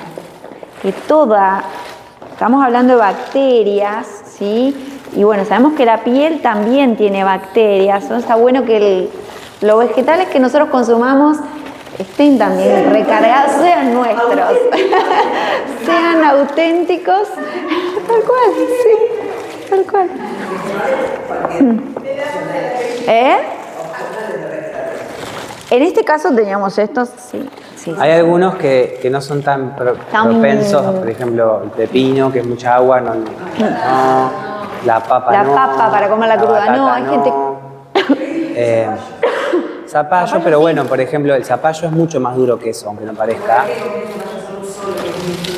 que estamos hablando de bacterias, ¿sí? Y bueno, sabemos que la piel también tiene bacterias, entonces está bueno que los vegetales que nosotros consumamos estén también recargados, sean nuestros, sean auténticos, tal cual, sí, tal cual. En este caso teníamos estos, sí. Hay algunos que no son tan propensos, por ejemplo, el pepino, que es mucha agua, no, la papa La no, papa para comer la cruda, no, hay gente... Zapallo, pero bueno, por ejemplo, el zapallo es mucho más duro que eso, aunque no parezca.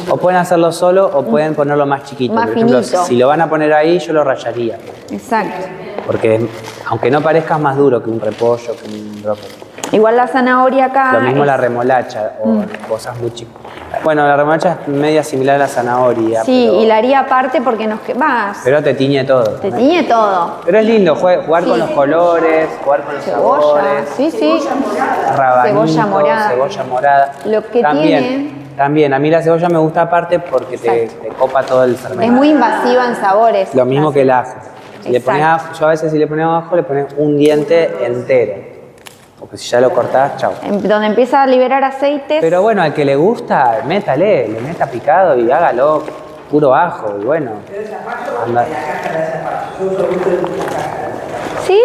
O pueden hacerlo solo o pueden ponerlo más chiquito. Más por ejemplo, finito. si lo van a poner ahí, yo lo rayaría. Exacto. Porque aunque no parezca, es más duro que un repollo, que un brócoli. Igual la zanahoria acá... Lo mismo la remolacha o cosas muy chicas. Bueno, la remolacha es media similar a la zanahoria. Sí, pero, y la haría aparte porque nos quemas. pero te tiñe todo. Te tiñe todo. Pero es lindo jugar con los colores, jugar con los Cebolla, sabores. sí, sí. Rabanito, Cebolla morada. cebolla morada. Lo que También, tiene... también. A mí la cebolla me gusta aparte porque te copa todo el fermento. Es muy invasiva en sabores. Lo mismo que el ajo. Si le Exacto. pones ajo, yo a veces si le pones ajo, le pones un diente entero. Porque si ya lo cortás, chau. Donde empieza a liberar aceites. Pero bueno, al que le gusta, métale, le meta picado y hágalo puro ajo. Y bueno, anda. Sí,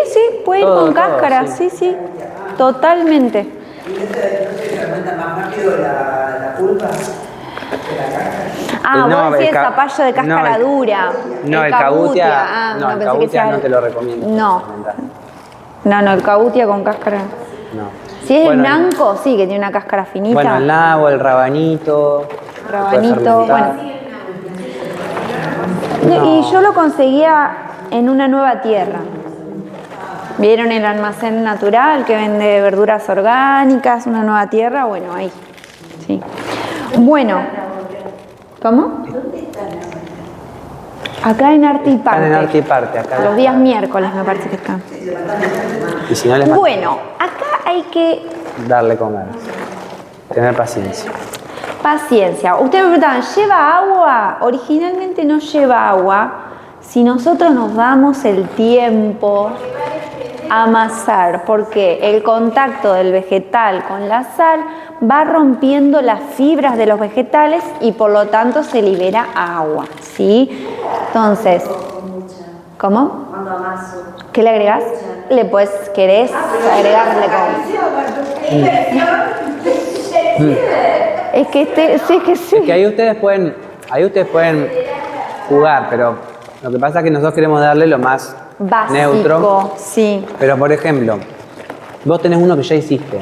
puede ir Todo, con todo, cáscara, sí. sí. Totalmente. ¿Y no se fermenta más rápido la pulpa que la cáscara? Ah, No, vos decís el el ca- zapallo de cáscara no, el- dura. No, el cabutia, Ah, no, el pensé que cabutia sea no te lo recomiendo. No, fermentar. no, el cabutia con cáscara. No. Si es Bueno, el blanco, sí, que tiene una cáscara finita. Bueno, el nabo, el rabanito. Rabanito, puede fermentar. Y yo lo conseguía en una nueva tierra. ¿Vieron el almacén natural que vende verduras orgánicas, una nueva tierra? Bueno, ahí. Sí. Bueno. ¿Cómo? Acá en Arte y Parte. Están en Arte y Parte, acá. Los días miércoles me parece que están. Y si no les Bueno, acá hay que darle con ganas. Tener paciencia. paciencia. Ustedes me preguntaban, ¿lleva agua? Originalmente no lleva agua. Si nosotros nos damos el tiempo a amasar, porque el contacto del vegetal con la sal va rompiendo las fibras de los vegetales y por lo tanto se libera agua, ¿sí? Entonces, ¿cómo? Cuando amaso. ¿Qué le agregas? Le puedes, ¿querés agregarle Es que sí, que sí. Es que ahí ustedes pueden jugar, pero lo que pasa es que nosotros queremos darle lo más Básico, neutro. sí. Pero por ejemplo, vos tenés uno que ya hiciste,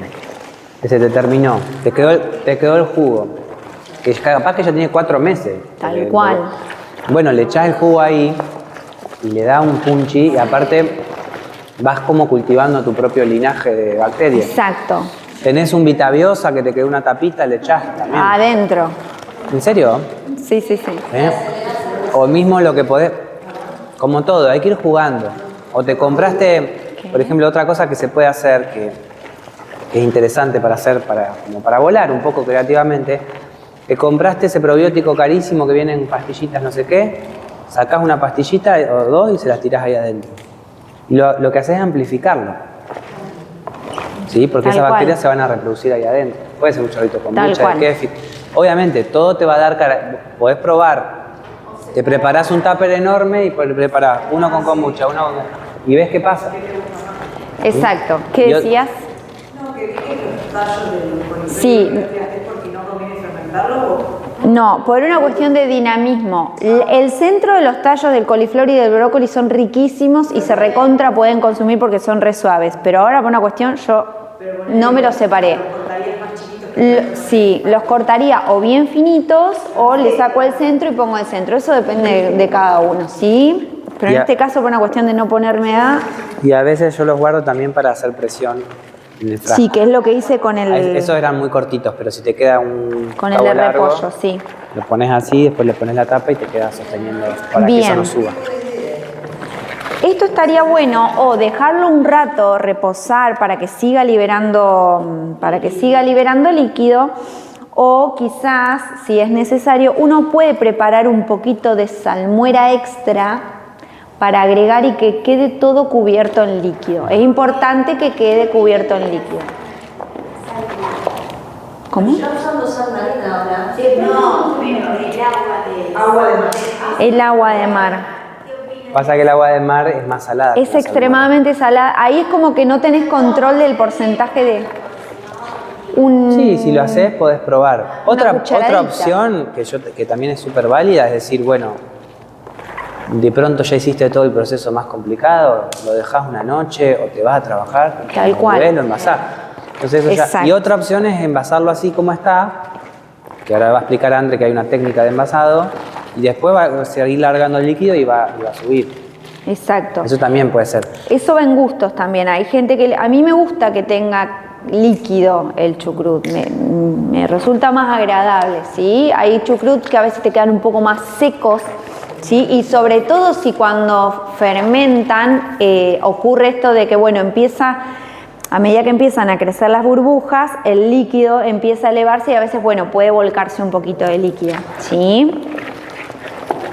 que se te terminó, te quedó el jugo, que capaz que ya tiene 4 meses. Tal cual. Bueno, le echás el jugo ahí y le da un punchi y aparte vas como cultivando tu propio linaje de bacterias. Exacto. Tenés un Vitaviosa que te quedó una tapita, le echás también. Adentro. ¿En serio? Sí. ¿Eh? O mismo lo que podés, como todo, hay que ir jugando. O te compraste, por ejemplo, otra cosa que se puede hacer, que es interesante para hacer, como para volar un poco creativamente, te compraste ese probiótico carísimo que viene en pastillitas no sé qué, sacás una pastillita o dos y se las tirás ahí adentro. Y lo que haces es amplificarlo. ¿Sí? Porque Tal esas cual. bacterias se van a reproducir ahí adentro. Puede ser un chorrito con Tal mucha cual. de kéfir. Obviamente, todo te va a dar... Podés probar. Te preparás un tupper enorme y preparás uno con kombucha, uno con... Y ves qué pasa. Exacto. ¿Qué Yo- decías? No, que los tallos del coliflor Sí. es porque no conviene fermentarlo. No, por una cuestión de dinamismo. El centro de los tallos del coliflor y del brócoli son riquísimos y se recontra pueden consumir porque son re suaves. Pero ahora por una cuestión yo no me los separé. Sí, los cortaría o bien finitos o le saco el centro y pongo el centro. Eso depende de cada uno, ¿sí? Pero en Ya. este caso por una cuestión de no ponerme a... Y a veces yo los guardo también para hacer presión en el frasco. Sí, que es lo que hice con el... Esos eran muy cortitos, pero si te queda un Con el cabo de largo, repollo, sí. lo pones así, después le pones la tapa y te queda sosteniendo para que eso Bien. no suba. Esto estaría bueno o dejarlo un rato reposar para que siga liberando líquido, o quizás, si es necesario, uno puede preparar un poquito de salmuera extra para agregar y que quede todo cubierto en líquido. Es importante que quede cubierto en líquido. ¿Cómo? Yo usando sal marina ahora. No, pero el agua de... Agua de mar. El agua de mar. Pasa que el agua de mar es más salada. que Es la salmuera. extremadamente salada. Ahí es como que no tenés control del porcentaje de un... Sí, si lo haces podés probar. Otra cucharadita. opción que también es súper válida es decir, bueno, de pronto ya hiciste todo el proceso más complicado, lo dejás una noche o te vas a trabajar, Tal cual. lo envasás. Entonces eso ya- Exacto. y otra opción es envasarlo así como está, que ahora va a explicar André que hay una técnica de envasado, y después va a seguir largando el líquido y va a subir. Exacto. Eso también puede ser. Eso va en gustos también. Hay gente que... A mí me gusta que tenga líquido el chucrut. Me resulta más agradable, ¿sí? Hay chucrut que a veces te quedan un poco más secos, ¿sí? Y sobre todo si cuando fermentan ocurre esto de que, bueno, empieza... A medida que empiezan a crecer las burbujas, el líquido empieza a elevarse y a veces, bueno, puede volcarse un poquito de líquido, ¿sí?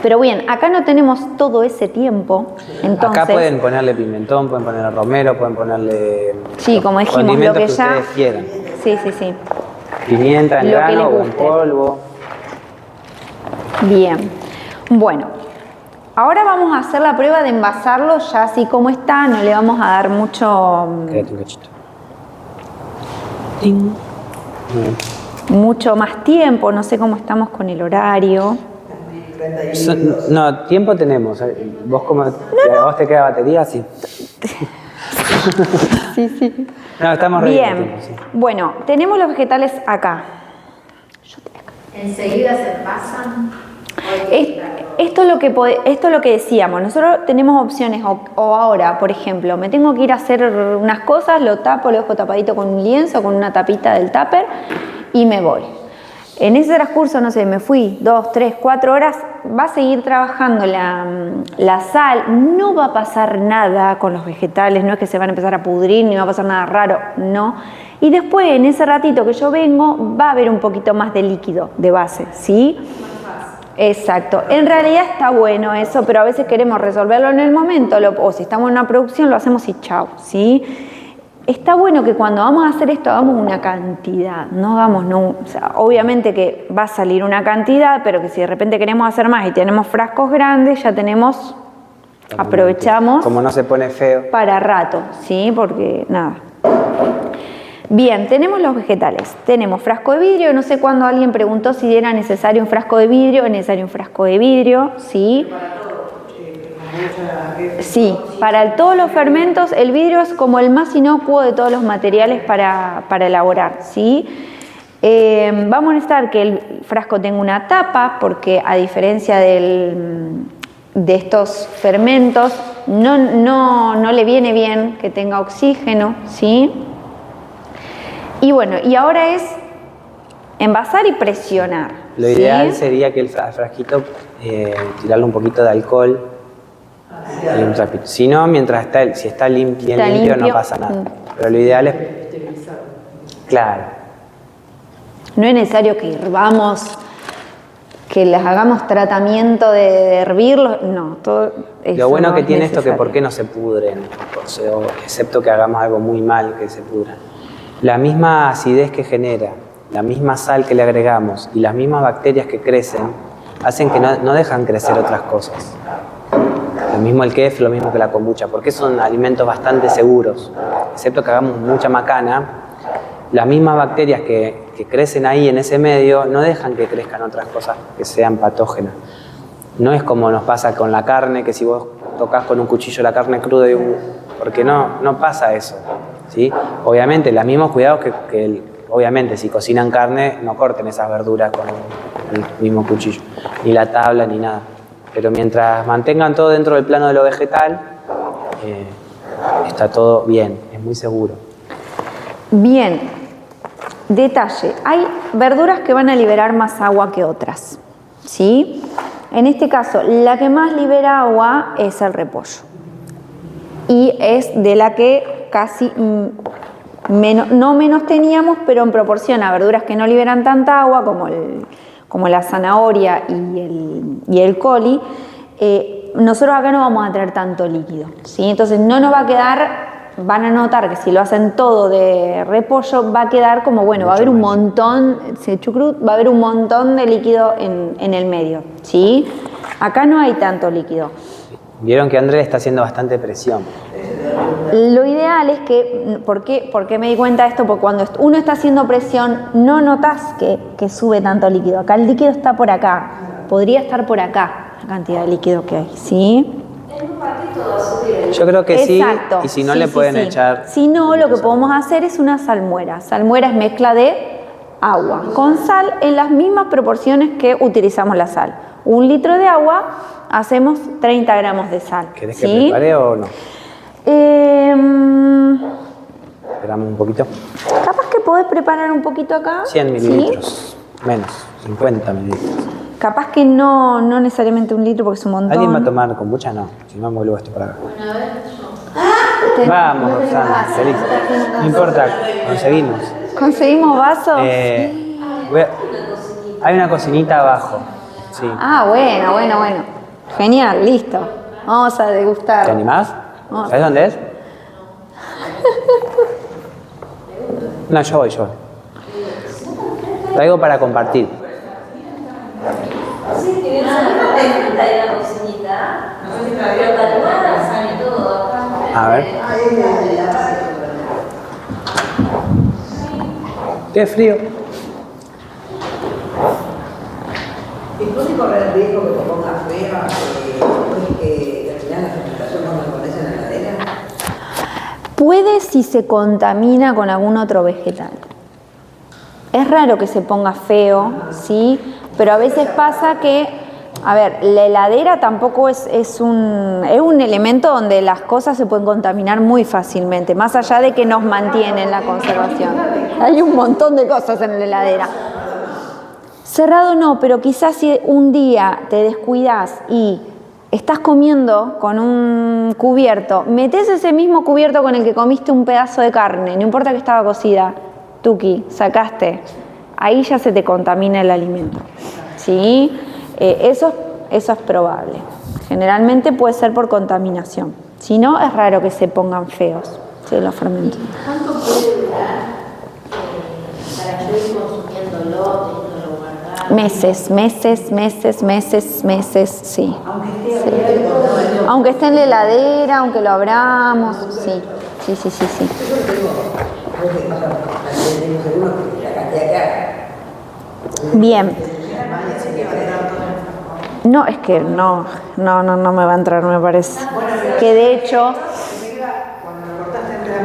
Pero bien, acá no tenemos todo ese tiempo, entonces... Acá pueden ponerle pimentón, pueden ponerle romero, pueden ponerle... Sí, como dijimos, lo condimentos que ya... ustedes quieran. Sí, sí, sí. Pimienta en Lo que grano les o en guste. polvo. Bien. Bueno, ahora vamos a hacer la prueba de envasarlo ya así como está, no le vamos a dar mucho... Quédate un cachito. Ting. mucho más tiempo, no sé cómo estamos con el horario. No, tiempo tenemos. ¿Vos cómo, ¿A vos te queda batería? Sí. Sí, sí. No, estamos re Bien, tiempo, sí. bueno, tenemos los vegetales acá. ¿Enseguida se pasan? Esto es lo que decíamos, nosotros tenemos opciones o ahora, por ejemplo, me tengo que ir a hacer unas cosas, lo tapo, lo dejo tapadito con un lienzo, con una tapita del tupper y me voy. En ese transcurso, no sé, me fui 2, 3, 4 horas, va a seguir trabajando la sal, no va a pasar nada con los vegetales, no es que se van a empezar a pudrir, ni va a pasar nada raro, no. Y después, en ese ratito que yo vengo, va a haber un poquito más de líquido de base, ¿sí? Exacto. En realidad está bueno eso, pero a veces queremos resolverlo en el momento, o si estamos en una producción, lo hacemos y chao, ¿sí? Está bueno que cuando vamos a hacer esto hagamos una cantidad, no hagamos, o sea, obviamente que va a salir una cantidad, pero que si de repente queremos hacer más y tenemos frascos grandes, ya tenemos, aprovechamos. Como no se pone feo. Para rato, ¿sí? Porque nada. Bien, tenemos los vegetales. Tenemos frasco de vidrio, no sé cuándo alguien preguntó si era necesario un frasco de vidrio, es necesario un frasco de vidrio, ¿sí? Sí, para todos los fermentos el vidrio es como el más inocuo de todos los materiales para elaborar, ¿sí? Vamos a necesitar que el frasco tenga una tapa porque a diferencia de estos fermentos no le viene bien que tenga oxígeno, ¿sí? Y bueno, y ahora es envasar y presionar. Lo ideal sería que el frasquito tirarle un poquito de alcohol. Y un trapito. Si no, mientras si está limpio, no pasa nada. Pero lo ideal es... Claro. No es necesario que hirvamos, que les hagamos tratamiento de hervirlos, no. Todo eso Lo bueno no que es tiene esto es que necesario. por qué no se pudren, excepto que hagamos algo muy mal que se pudran. La misma acidez que genera, la misma sal que le agregamos y las mismas bacterias que crecen, hacen que no dejan crecer otras cosas. Lo mismo el kef, lo mismo que la kombucha, porque son alimentos bastante seguros. Excepto que hagamos mucha macana, las mismas bacterias que crecen ahí en ese medio no dejan que crezcan otras cosas que sean patógenas. No es como nos pasa con la carne, que si vos tocas con un cuchillo la carne cruda, porque no pasa eso, ¿sí? Obviamente, los mismos cuidados obviamente, si cocinan carne, no corten esas verduras con el mismo cuchillo, ni la tabla, ni nada. Pero mientras mantengan todo dentro del plano de lo vegetal, está todo bien, es muy seguro. Bien, detalle, hay verduras que van a liberar más agua que otras, ¿sí? En este caso, la que más libera agua es el repollo. Y es de la que casi no menos teníamos, pero en proporción a verduras que no liberan tanta agua, como la zanahoria y el coli, nosotros acá no vamos a tener tanto líquido, ¿sí? Entonces no nos va a quedar, van a notar que si lo hacen todo de repollo, va a quedar como, bueno, va a haber un montón, chucrut, va a haber un montón de líquido en el medio, ¿sí? Acá no hay tanto líquido. Vieron que André está haciendo bastante presión. Lo ideal es que, ¿por qué me di cuenta de esto? Porque cuando uno está haciendo presión, no notas que sube tanto líquido. Acá el líquido está por acá, podría estar por acá la cantidad de líquido que hay, ¿sí? En un ratito va a subir. Yo creo que Exacto. sí, y si no Sí, le sí, pueden sí. echar... Si no, lo que podemos hacer es una salmuera. Salmuera es mezcla de agua con sal en las mismas proporciones que utilizamos la sal. 1 litro de agua, hacemos 30 gramos de sal. ¿Querés ¿sí? que prepare o no? Esperamos un poquito. Capaz que podés preparar un poquito acá. 100 ¿sí? mililitros, menos, 50 mililitros. Capaz que no necesariamente 1 litro porque es un montón. ¿Alguien va a tomar kombucha? No, si no vuelvo esto para acá. Vamos, Roxana, feliz. No importa, conseguimos. ¿Conseguimos vasos? Hay una cocinita abajo. Sí. Ah, bueno. Genial, listo. Vamos a degustar. ¿Te animás? Vamos. ¿Sabes dónde es? No, yo voy. Traigo para compartir. A ver. Qué frío. ¿Y puede correr el riesgo que te ponga fea después que al final la fermentación no la pones en la heladera? Puede si se contamina con algún otro vegetal. Es raro que se ponga feo, ¿sí? Pero a veces pasa que, a ver, la heladera tampoco es un elemento donde las cosas se pueden contaminar muy fácilmente, más allá de que nos mantienen la conservación. Hay un montón de cosas en la heladera. Cerrado no, pero quizás si un día te descuidas y estás comiendo con un cubierto, metés ese mismo cubierto con el que comiste un pedazo de carne, no importa que estaba cocida, tuki, sacaste, ahí ya se te contamina el alimento, ¿sí? Eso es probable. Generalmente puede ser por contaminación. Si no, es raro que se pongan feos, ¿sí? Los fermentos. ¿Cuánto puede durar para yo ir consumiéndolo, teniéndolo guardado? Meses, sí. Aunque esté en la heladera, aunque lo abramos, sí. Bien. No, es que no me va a entrar, me parece. Que de hecho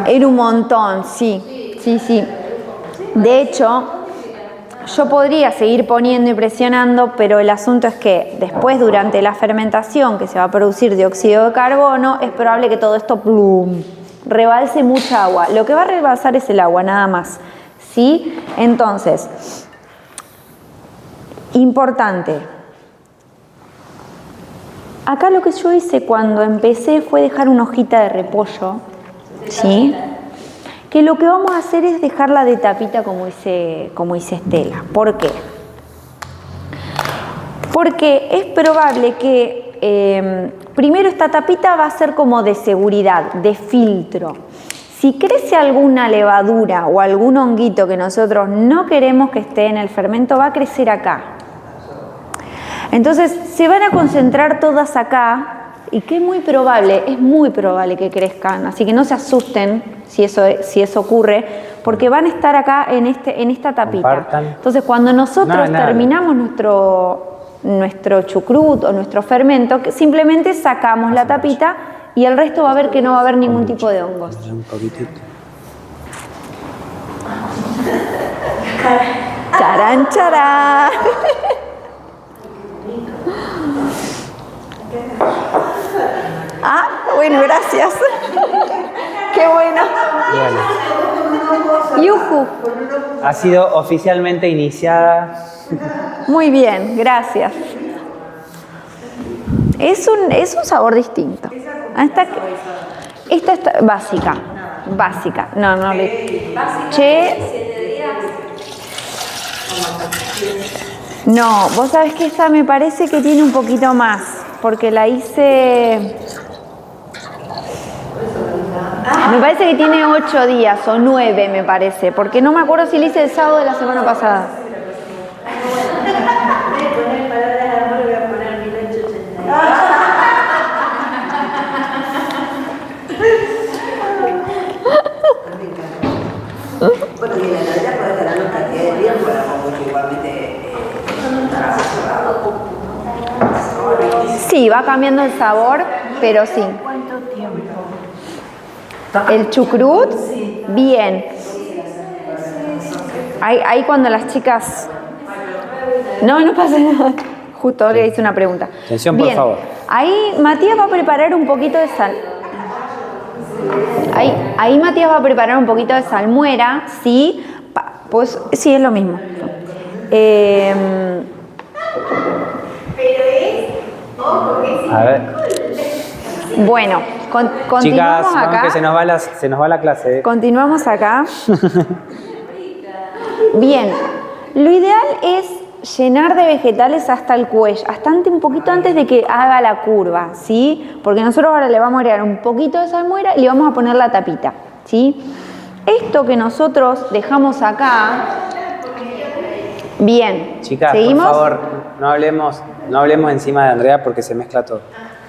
era un montón, sí. De hecho, yo podría seguir poniendo y presionando, pero el asunto es que después, durante la fermentación, que se va a producir dióxido de carbono, es probable que todo esto rebalse mucha agua. Lo que va a rebalsar es el agua, nada más, ¿sí? Entonces, importante. Acá lo que yo hice cuando empecé fue dejar una hojita de repollo, ¿sí? Que lo que vamos a hacer es dejarla de tapita como hice Estela. ¿Por qué? Porque es probable que primero esta tapita va a ser como de seguridad, de filtro. Si crece alguna levadura o algún honguito que nosotros no queremos que esté en el fermento, va a crecer acá. Entonces se van a concentrar todas acá y que es muy probable que crezcan, así que no se asusten si eso ocurre, porque van a estar acá en esta tapita. Compartan. Entonces cuando nosotros terminamos nuestro chucrut o nuestro fermento, simplemente sacamos la tapita y el resto va a ver que no va a haber ningún tipo de hongos. Un poquitito. ¡Charán, charán! Ah, bueno, gracias. Qué bueno. Yujú. Ha sido oficialmente iniciada. Muy bien, gracias. Es un sabor distinto. Esta está básica. No le. No, vos sabés que esta me parece que tiene un poquito más, porque la hice. Me parece que tiene 8 días o 9, me parece, porque no me acuerdo si la hice el sábado de la semana pasada. Bueno, y en la heladera podés tener una cantidad de días para kombucha igualmente. Sí, va cambiando el sabor, pero sí. ¿Cuánto tiempo? El chucrut, bien. Ahí cuando las chicas... No pasa nada. Justo le hice una pregunta. Atención, por favor. Ahí Matías va a preparar un poquito de sal. Ahí Matías va a preparar un poquito de salmuera, sí. Pues sí, es lo mismo. A ver. Bueno, Continuamos Chicas, vamos acá. que se nos va la clase. Continuamos acá. Bien, lo ideal es llenar de vegetales hasta el cuello, hasta un poquito antes de que haga la curva, ¿sí? Porque nosotros ahora le vamos a agregar un poquito de salmuera y le vamos a poner la tapita, ¿sí? Esto que nosotros dejamos acá, bien, Chicas, ¿seguimos? por favor, no hablemos encima de Andrea porque se mezcla todo.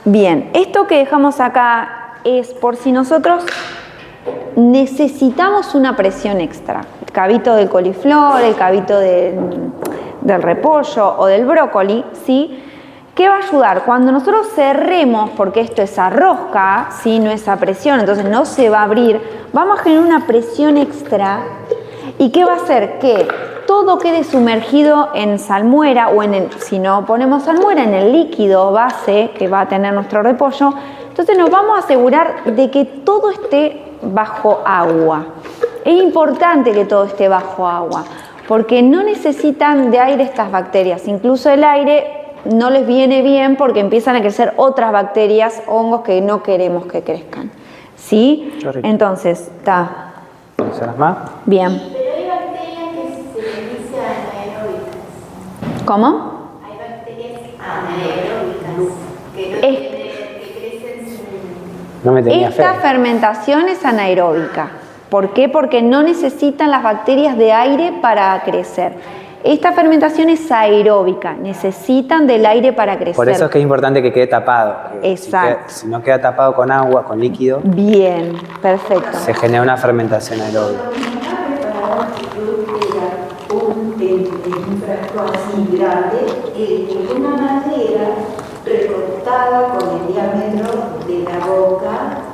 Bien, esto que dejamos acá es por si nosotros necesitamos una presión extra. El cabito del coliflor, el cabito del repollo o del brócoli, ¿sí? ¿Qué va a ayudar? Cuando nosotros cerremos, porque esto es a rosca, ¿sí? No es a presión, entonces no se va a abrir, vamos a generar una presión extra. ¿Y qué va a hacer? Que todo quede sumergido en salmuera o si no ponemos salmuera, en el líquido base que va a tener nuestro repollo. Entonces nos vamos a asegurar de que todo esté bajo agua. Es importante que todo esté bajo agua porque no necesitan de aire estas bacterias. Incluso el aire no les viene bien porque empiezan a crecer otras bacterias, hongos que no queremos que crezcan. ¿Sí? Entonces, está. ¿Conocerás más? Bien. Pero hay bacterias que se les dice anaeróbicas. ¿Cómo? Hay bacterias anaeróbicas que crecen sin... No me tenía fe. Esta fermentación es anaeróbica. ¿Por qué? Porque no necesitan las bacterias de aire para crecer. Esta fermentación es aeróbica, necesitan del aire para crecer. Por eso es que es importante que quede tapado. Exacto. Si no queda tapado con agua, con líquido, Bien, perfecto. se genera una fermentación aeróbica. En un frasco así grande, una madera recortada con el diámetro de la boca.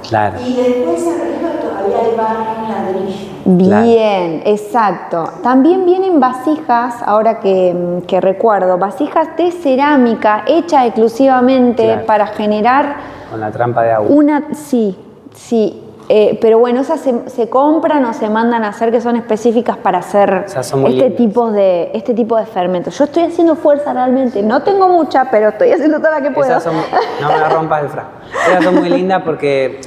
Claro. Y después arriba todavía hay barro en ladrillo. Bien, exacto. También vienen vasijas, ahora que recuerdo, vasijas de cerámica hechas exclusivamente para generar Con la trampa de agua. sí, pero bueno, esas se compran o se mandan a hacer, que son específicas para hacer este tipo de fermentos. Yo estoy haciendo fuerza realmente, no tengo mucha, pero estoy haciendo toda la que puedo. No me la rompas el frasco. Esas son muy lindas porque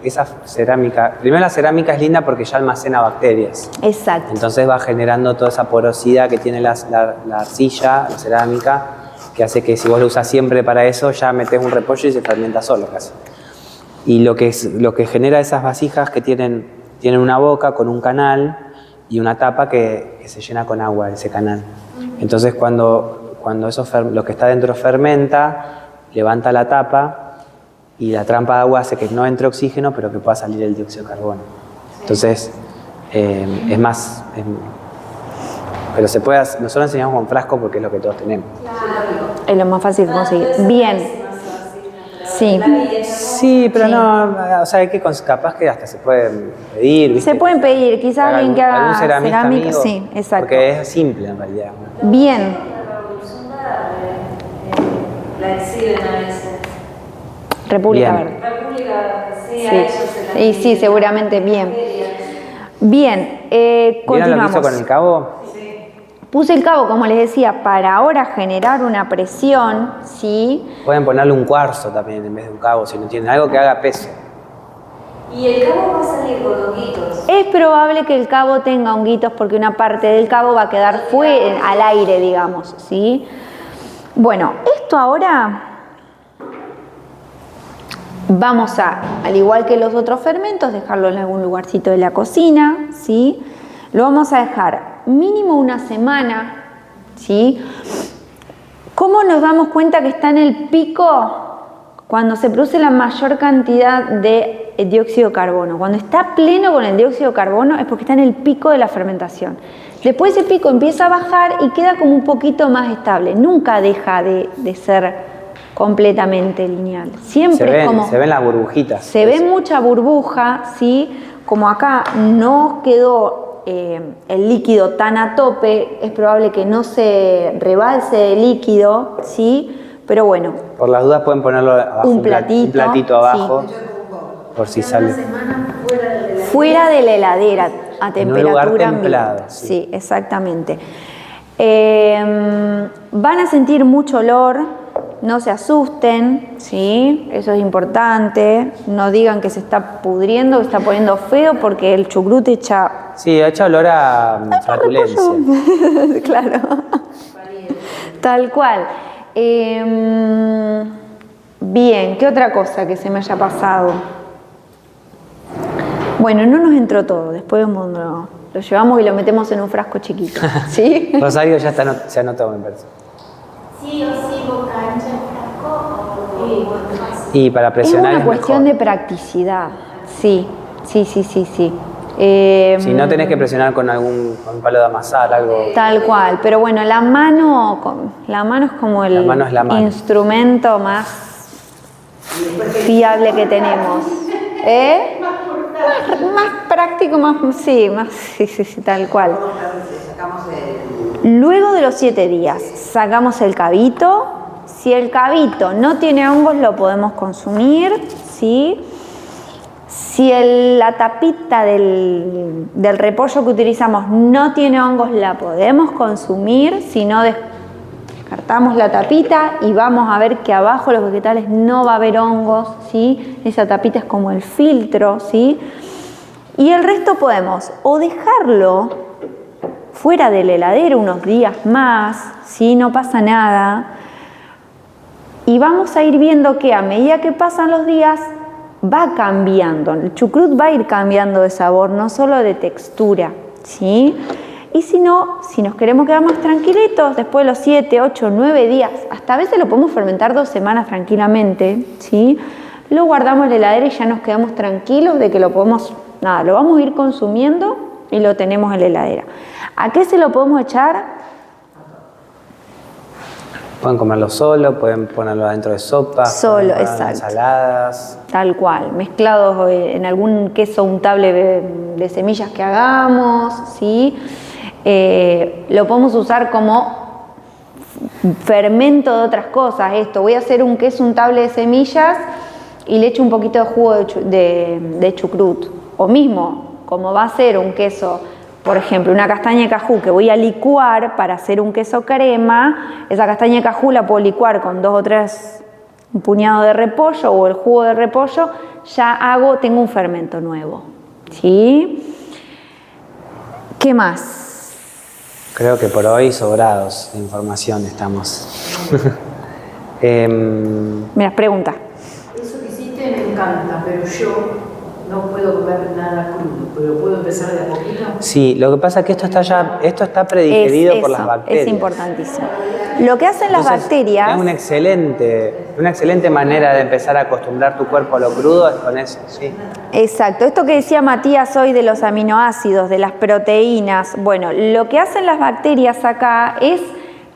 esa cerámica, primero la cerámica es linda porque ya almacena bacterias. Exacto. Entonces va generando toda esa porosidad que tiene la arcilla, la cerámica, que hace que si vos lo usas siempre para eso, ya metés un repollo y se fermenta solo casi. Y lo que genera esas vasijas que tienen una boca con un canal y una tapa que se llena con agua, ese canal. Entonces cuando lo que está dentro fermenta, levanta la tapa y la trampa de agua hace que no entre oxígeno, pero que pueda salir el dióxido de carbono. Entonces es más... pero se puede hacer, nosotros enseñamos con frasco porque es lo que todos tenemos. Es lo más fácil de conseguir. Bien. Sí. Sí, pero no, o sea, capaz que hasta se pueden pedir, ¿viste? Se pueden pedir, quizás alguien que haga algún ceramista cerámica, amigo, sí, exacto. Porque es simple en realidad. Bien. La exhiben a veces. República Bien. Verde. República, sí, a Sí, ellos se la y sí, seguramente, bien. Bien, ¿Vieron lo que continuamos. hizo con el cabo? Puse el cabo, como les decía, para ahora generar una presión, ¿sí? Pueden ponerle un cuarzo también en vez de un cabo, si no tienen algo que haga peso. Y el cabo va a salir con honguitos. Es probable que el cabo tenga honguitos porque una parte del cabo va a quedar fuera, al aire, digamos, ¿sí? Bueno, esto ahora vamos a, al igual que los otros fermentos, dejarlo en algún lugarcito de la cocina, ¿sí? Lo vamos a dejar mínimo una semana, ¿sí? ¿Cómo nos damos cuenta que está en el pico? Cuando se produce la mayor cantidad de dióxido de carbono. Cuando está pleno con el dióxido de carbono es porque está en el pico de la fermentación. Después ese pico empieza a bajar y queda como un poquito más estable. Nunca deja de ser completamente lineal. Siempre es como... Se ven las burbujitas. Se ve mucha burbuja, ¿sí? Como acá no quedó el líquido tan a tope, es probable que no se rebalse el líquido, ¿sí? Pero bueno. Por las dudas pueden ponerlo abajo, un platito abajo, sí. por si sale. Una semana Fuera de la heladera, a En un lugar temperatura templado, ambiente. sí. Sí, exactamente. Van a sentir mucho olor, no se asusten, ¿sí? Eso es importante. No digan que se está pudriendo, que está poniendo feo, porque el chucrut echa... Sí, echa olor a flatulencia. Claro. Tal cual. Bien, ¿qué otra cosa que se me haya pasado? Bueno, no nos entró todo, después lo llevamos y lo metemos en un frasco chiquito, ¿sí? Rosario ya se anotó, me parece. Sí o sí, boca ancha, frasco o Y para Es presionar una cuestión mejor. de practicidad, sí. Si no tenés que presionar con un palo de amasar, algo. Tal cual, pero bueno, la mano es como el La mano es la mano. instrumento más fiable que tenemos. ¿Eh? Más práctico, sí, tal cual. Sacamos el... Luego de los 7 días, sacamos el cabito. Si el cabito no tiene hongos, lo podemos consumir, ¿sí? Si la tapita del repollo que utilizamos no tiene hongos, la podemos consumir. Si no, descartamos la tapita y vamos a ver que abajo los vegetales no va a haber hongos, ¿sí? Esa tapita es como el filtro, ¿sí? Y el resto podemos o dejarlo fuera de la heladera unos días más, ¿sí? No pasa nada. Y vamos a ir viendo que a medida que pasan los días va cambiando. El chucrut va a ir cambiando de sabor, no solo de textura, ¿sí? Y si no, si nos queremos quedar más tranquilitos, después de los 7, 8, 9 días, hasta a veces lo podemos fermentar 2 semanas tranquilamente, ¿sí? Lo guardamos en la heladera y ya nos quedamos tranquilos de que lo podemos, lo vamos a ir consumiendo y lo tenemos en la heladera. ¿A qué se lo podemos echar? Pueden comerlo solo, pueden ponerlo adentro de sopa, Solo, pueden ponerlo en exacto. ensaladas. Tal cual, mezclados en algún queso untable de semillas que hagamos, ¿sí? Lo podemos usar como fermento de otras cosas. Voy a hacer un queso untable de semillas y le echo un poquito de jugo de chucrut. O mismo, como va a ser un queso, por ejemplo, una castaña de cajú que voy a licuar para hacer un queso crema, esa castaña de cajú la puedo licuar con 2 o 3, un puñado de repollo o el jugo de repollo, tengo un fermento nuevo, ¿sí? ¿Qué más? Creo que por hoy sobrados de información estamos. Mira, pregunta. Eso que hiciste me encanta, pero yo no puedo comer nada crudo, pero puedo empezar de a poquito. Sí, lo que pasa es que esto está predigerido por las bacterias. Es importantísimo. Lo que hacen las Entonces, bacterias... Es una excelente manera de empezar a acostumbrar tu cuerpo a lo crudo, es con eso, sí. Exacto, esto que decía Matías hoy de los aminoácidos, de las proteínas, bueno, lo que hacen las bacterias acá es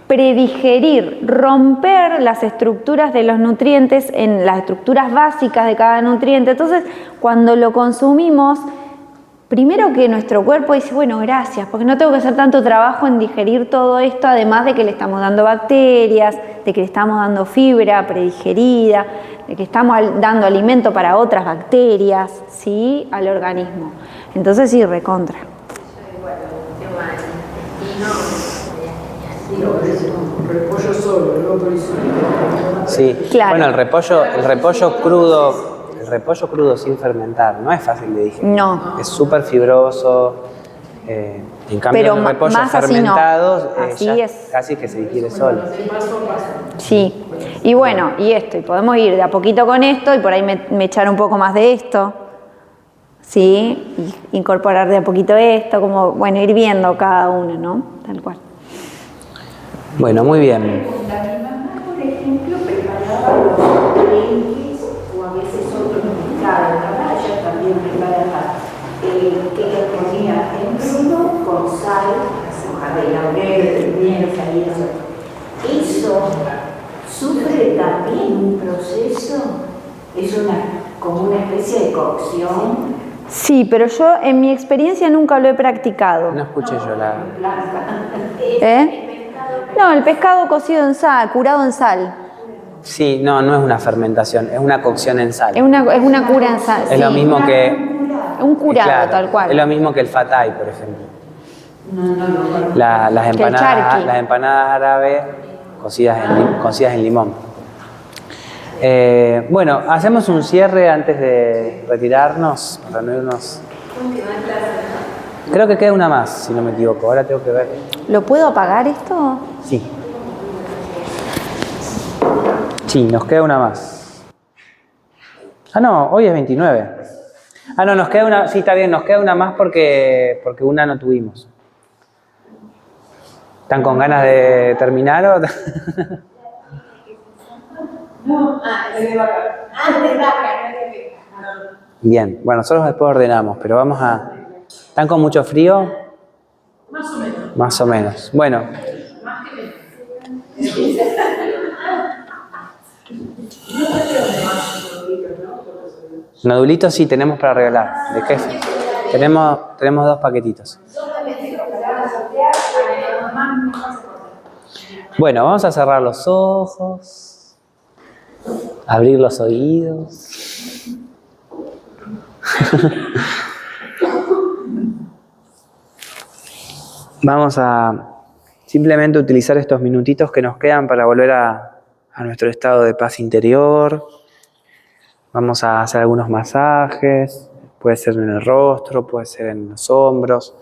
predigerir, romper las estructuras de los nutrientes en las estructuras básicas de cada nutriente. Entonces, cuando lo consumimos, primero que nuestro cuerpo dice, bueno, gracias, porque no tengo que hacer tanto trabajo en digerir todo esto, además de que le estamos dando bacterias, de que le estamos dando fibra predigerida, de que estamos dando alimento para otras bacterias, ¿sí? Al organismo. Entonces, sí, recontra. Repollo solo, el otro hizo. Sí, Claro. Bueno, el repollo crudo sin fermentar no es fácil de digerir. No. Es súper fibroso. En cambio, Pero el repollo más así no. fermentado Así ya es. casi que se digiere solo. Sí, y bueno, y podemos ir de a poquito con esto y por ahí me echar un poco más de esto, ¿sí? Y incorporar de a poquito esto, como, bueno, ir viendo cada uno, ¿no? Tal cual. Bueno, muy bien. Mi mamá, por ejemplo, preparaba los trenques o a veces otros pescados. Ahora ella también prepara que le ponía en crudo con sal, hoja de laurel, pimienta y eso. Eso sufre también un proceso, es como una especie de cocción Sí, pero yo en mi experiencia nunca lo he practicado. No escuché yo la... blanca. ¿Eh? No, el pescado cocido en sal, curado en sal. Sí, no es una fermentación, es una cocción en sal. Es una cura en sal. Es sí. lo mismo que... Un curado, claro, tal cual. Es lo mismo que el fatay, por ejemplo. Las Que el charqui. empanadas árabes cocidas en limón. Bueno, hacemos un cierre antes de retirarnos, reunirnos. Creo que queda una más, si no me equivoco. Ahora tengo que ver. ¿Lo puedo apagar esto? Sí. Sí, nos queda una más. Ah, no, hoy es 29. Ah, no, nos queda una. Sí, está bien, nos queda una más porque una no tuvimos. ¿Están con ganas de terminar o...? No, de vaca. De vaca, no de vaca. Bien, bueno, nosotros después ordenamos, pero vamos a... ¿Están con mucho frío? Más o menos. Más o menos. Bueno. Nodulitos sí tenemos para regalar. ¿De qué? Tenemos 2 paquetitos. Bueno, vamos a cerrar los ojos, abrir los oídos. Vamos a simplemente utilizar estos minutitos que nos quedan para volver a nuestro estado de paz interior. Vamos a hacer algunos masajes, puede ser en el rostro, puede ser en los hombros.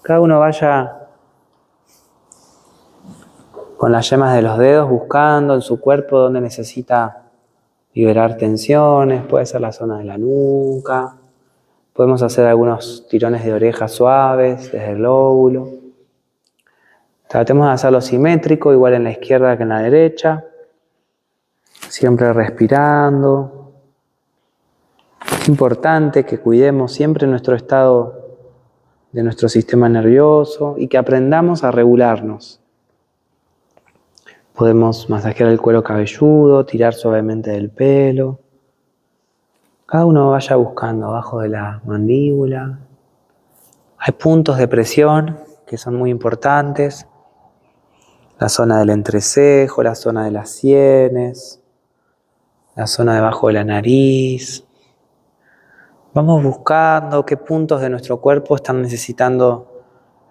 Cada uno vaya con las yemas de los dedos buscando en su cuerpo donde necesita liberar tensiones. Puede ser la zona de la nuca. Podemos hacer algunos tirones de oreja suaves desde el lóbulo. Tratemos de hacerlo simétrico, igual en la izquierda que en la derecha. Siempre respirando. Es importante que cuidemos siempre nuestro estado de nuestro sistema nervioso y que aprendamos a regularnos. Podemos masajear el cuero cabelludo, tirar suavemente del pelo. Cada uno vaya buscando abajo de la mandíbula. Hay puntos de presión que son muy importantes. La zona del entrecejo, la zona de las sienes, la zona debajo de la nariz. Vamos buscando qué puntos de nuestro cuerpo están necesitando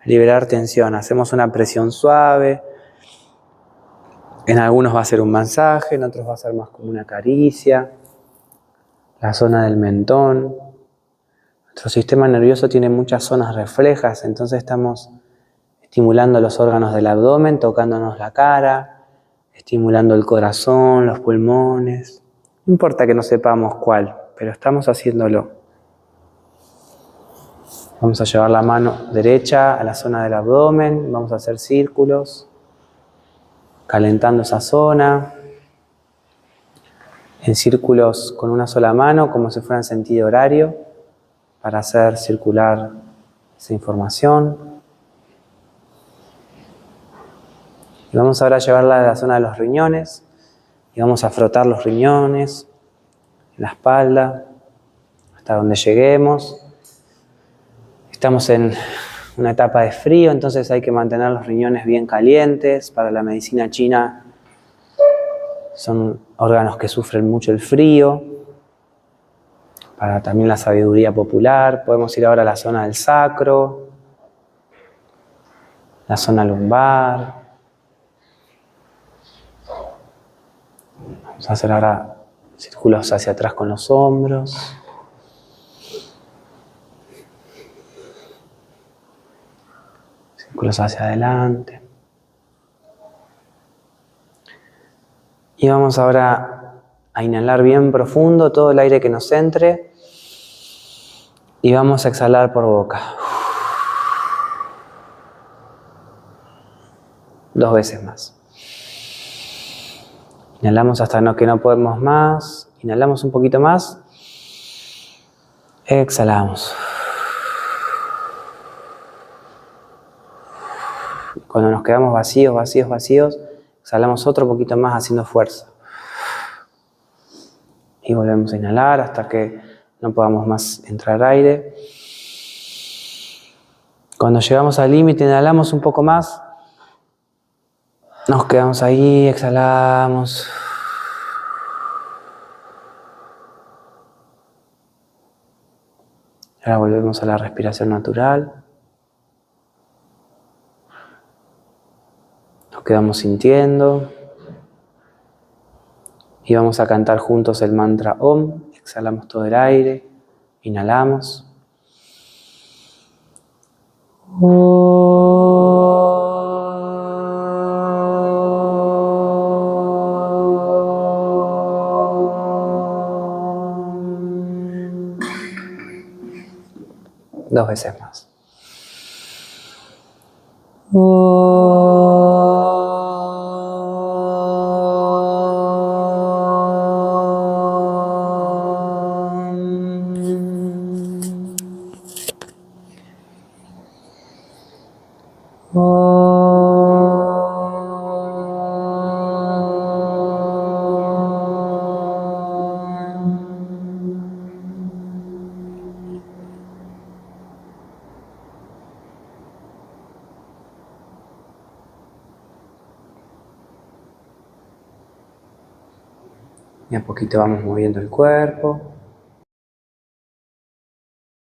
liberar tensión. Hacemos una presión suave. En algunos va a ser un masaje, en otros va a ser más como una caricia. La zona del mentón. Nuestro sistema nervioso tiene muchas zonas reflejas, entonces estamos estimulando los órganos del abdomen, tocándonos la cara, estimulando el corazón, los pulmones. No importa que no sepamos cuál, pero estamos haciéndolo. Vamos a llevar la mano derecha a la zona del abdomen, vamos a hacer círculos, calentando esa zona, en círculos con una sola mano, como si fuera en sentido horario, para hacer circular esa información. Y vamos ahora a llevarla a la zona de los riñones, y vamos a frotar los riñones, en la espalda, hasta donde lleguemos. Estamos en una etapa de frío, entonces hay que mantener los riñones bien calientes. Para la medicina china son órganos que sufren mucho el frío. Para también la sabiduría popular, podemos ir ahora a la zona del sacro, la zona lumbar. Vamos a hacer ahora círculos hacia atrás con los hombros. Círculos hacia adelante. Y vamos ahora a inhalar bien profundo todo el aire que nos entre. Y vamos a exhalar por boca. 2 veces más. Inhalamos hasta que no podemos más. Inhalamos un poquito más. Exhalamos. Cuando nos quedamos vacíos, exhalamos otro poquito más haciendo fuerza. Y volvemos a inhalar hasta que no podamos más entrar aire. Cuando llegamos al límite, inhalamos un poco más. Nos quedamos ahí, exhalamos. Ahora volvemos a la respiración natural. Nos quedamos sintiendo. Y vamos a cantar juntos el mantra Om. Exhalamos todo el aire. Inhalamos. Dos veces más. Y a poquito vamos moviendo el cuerpo.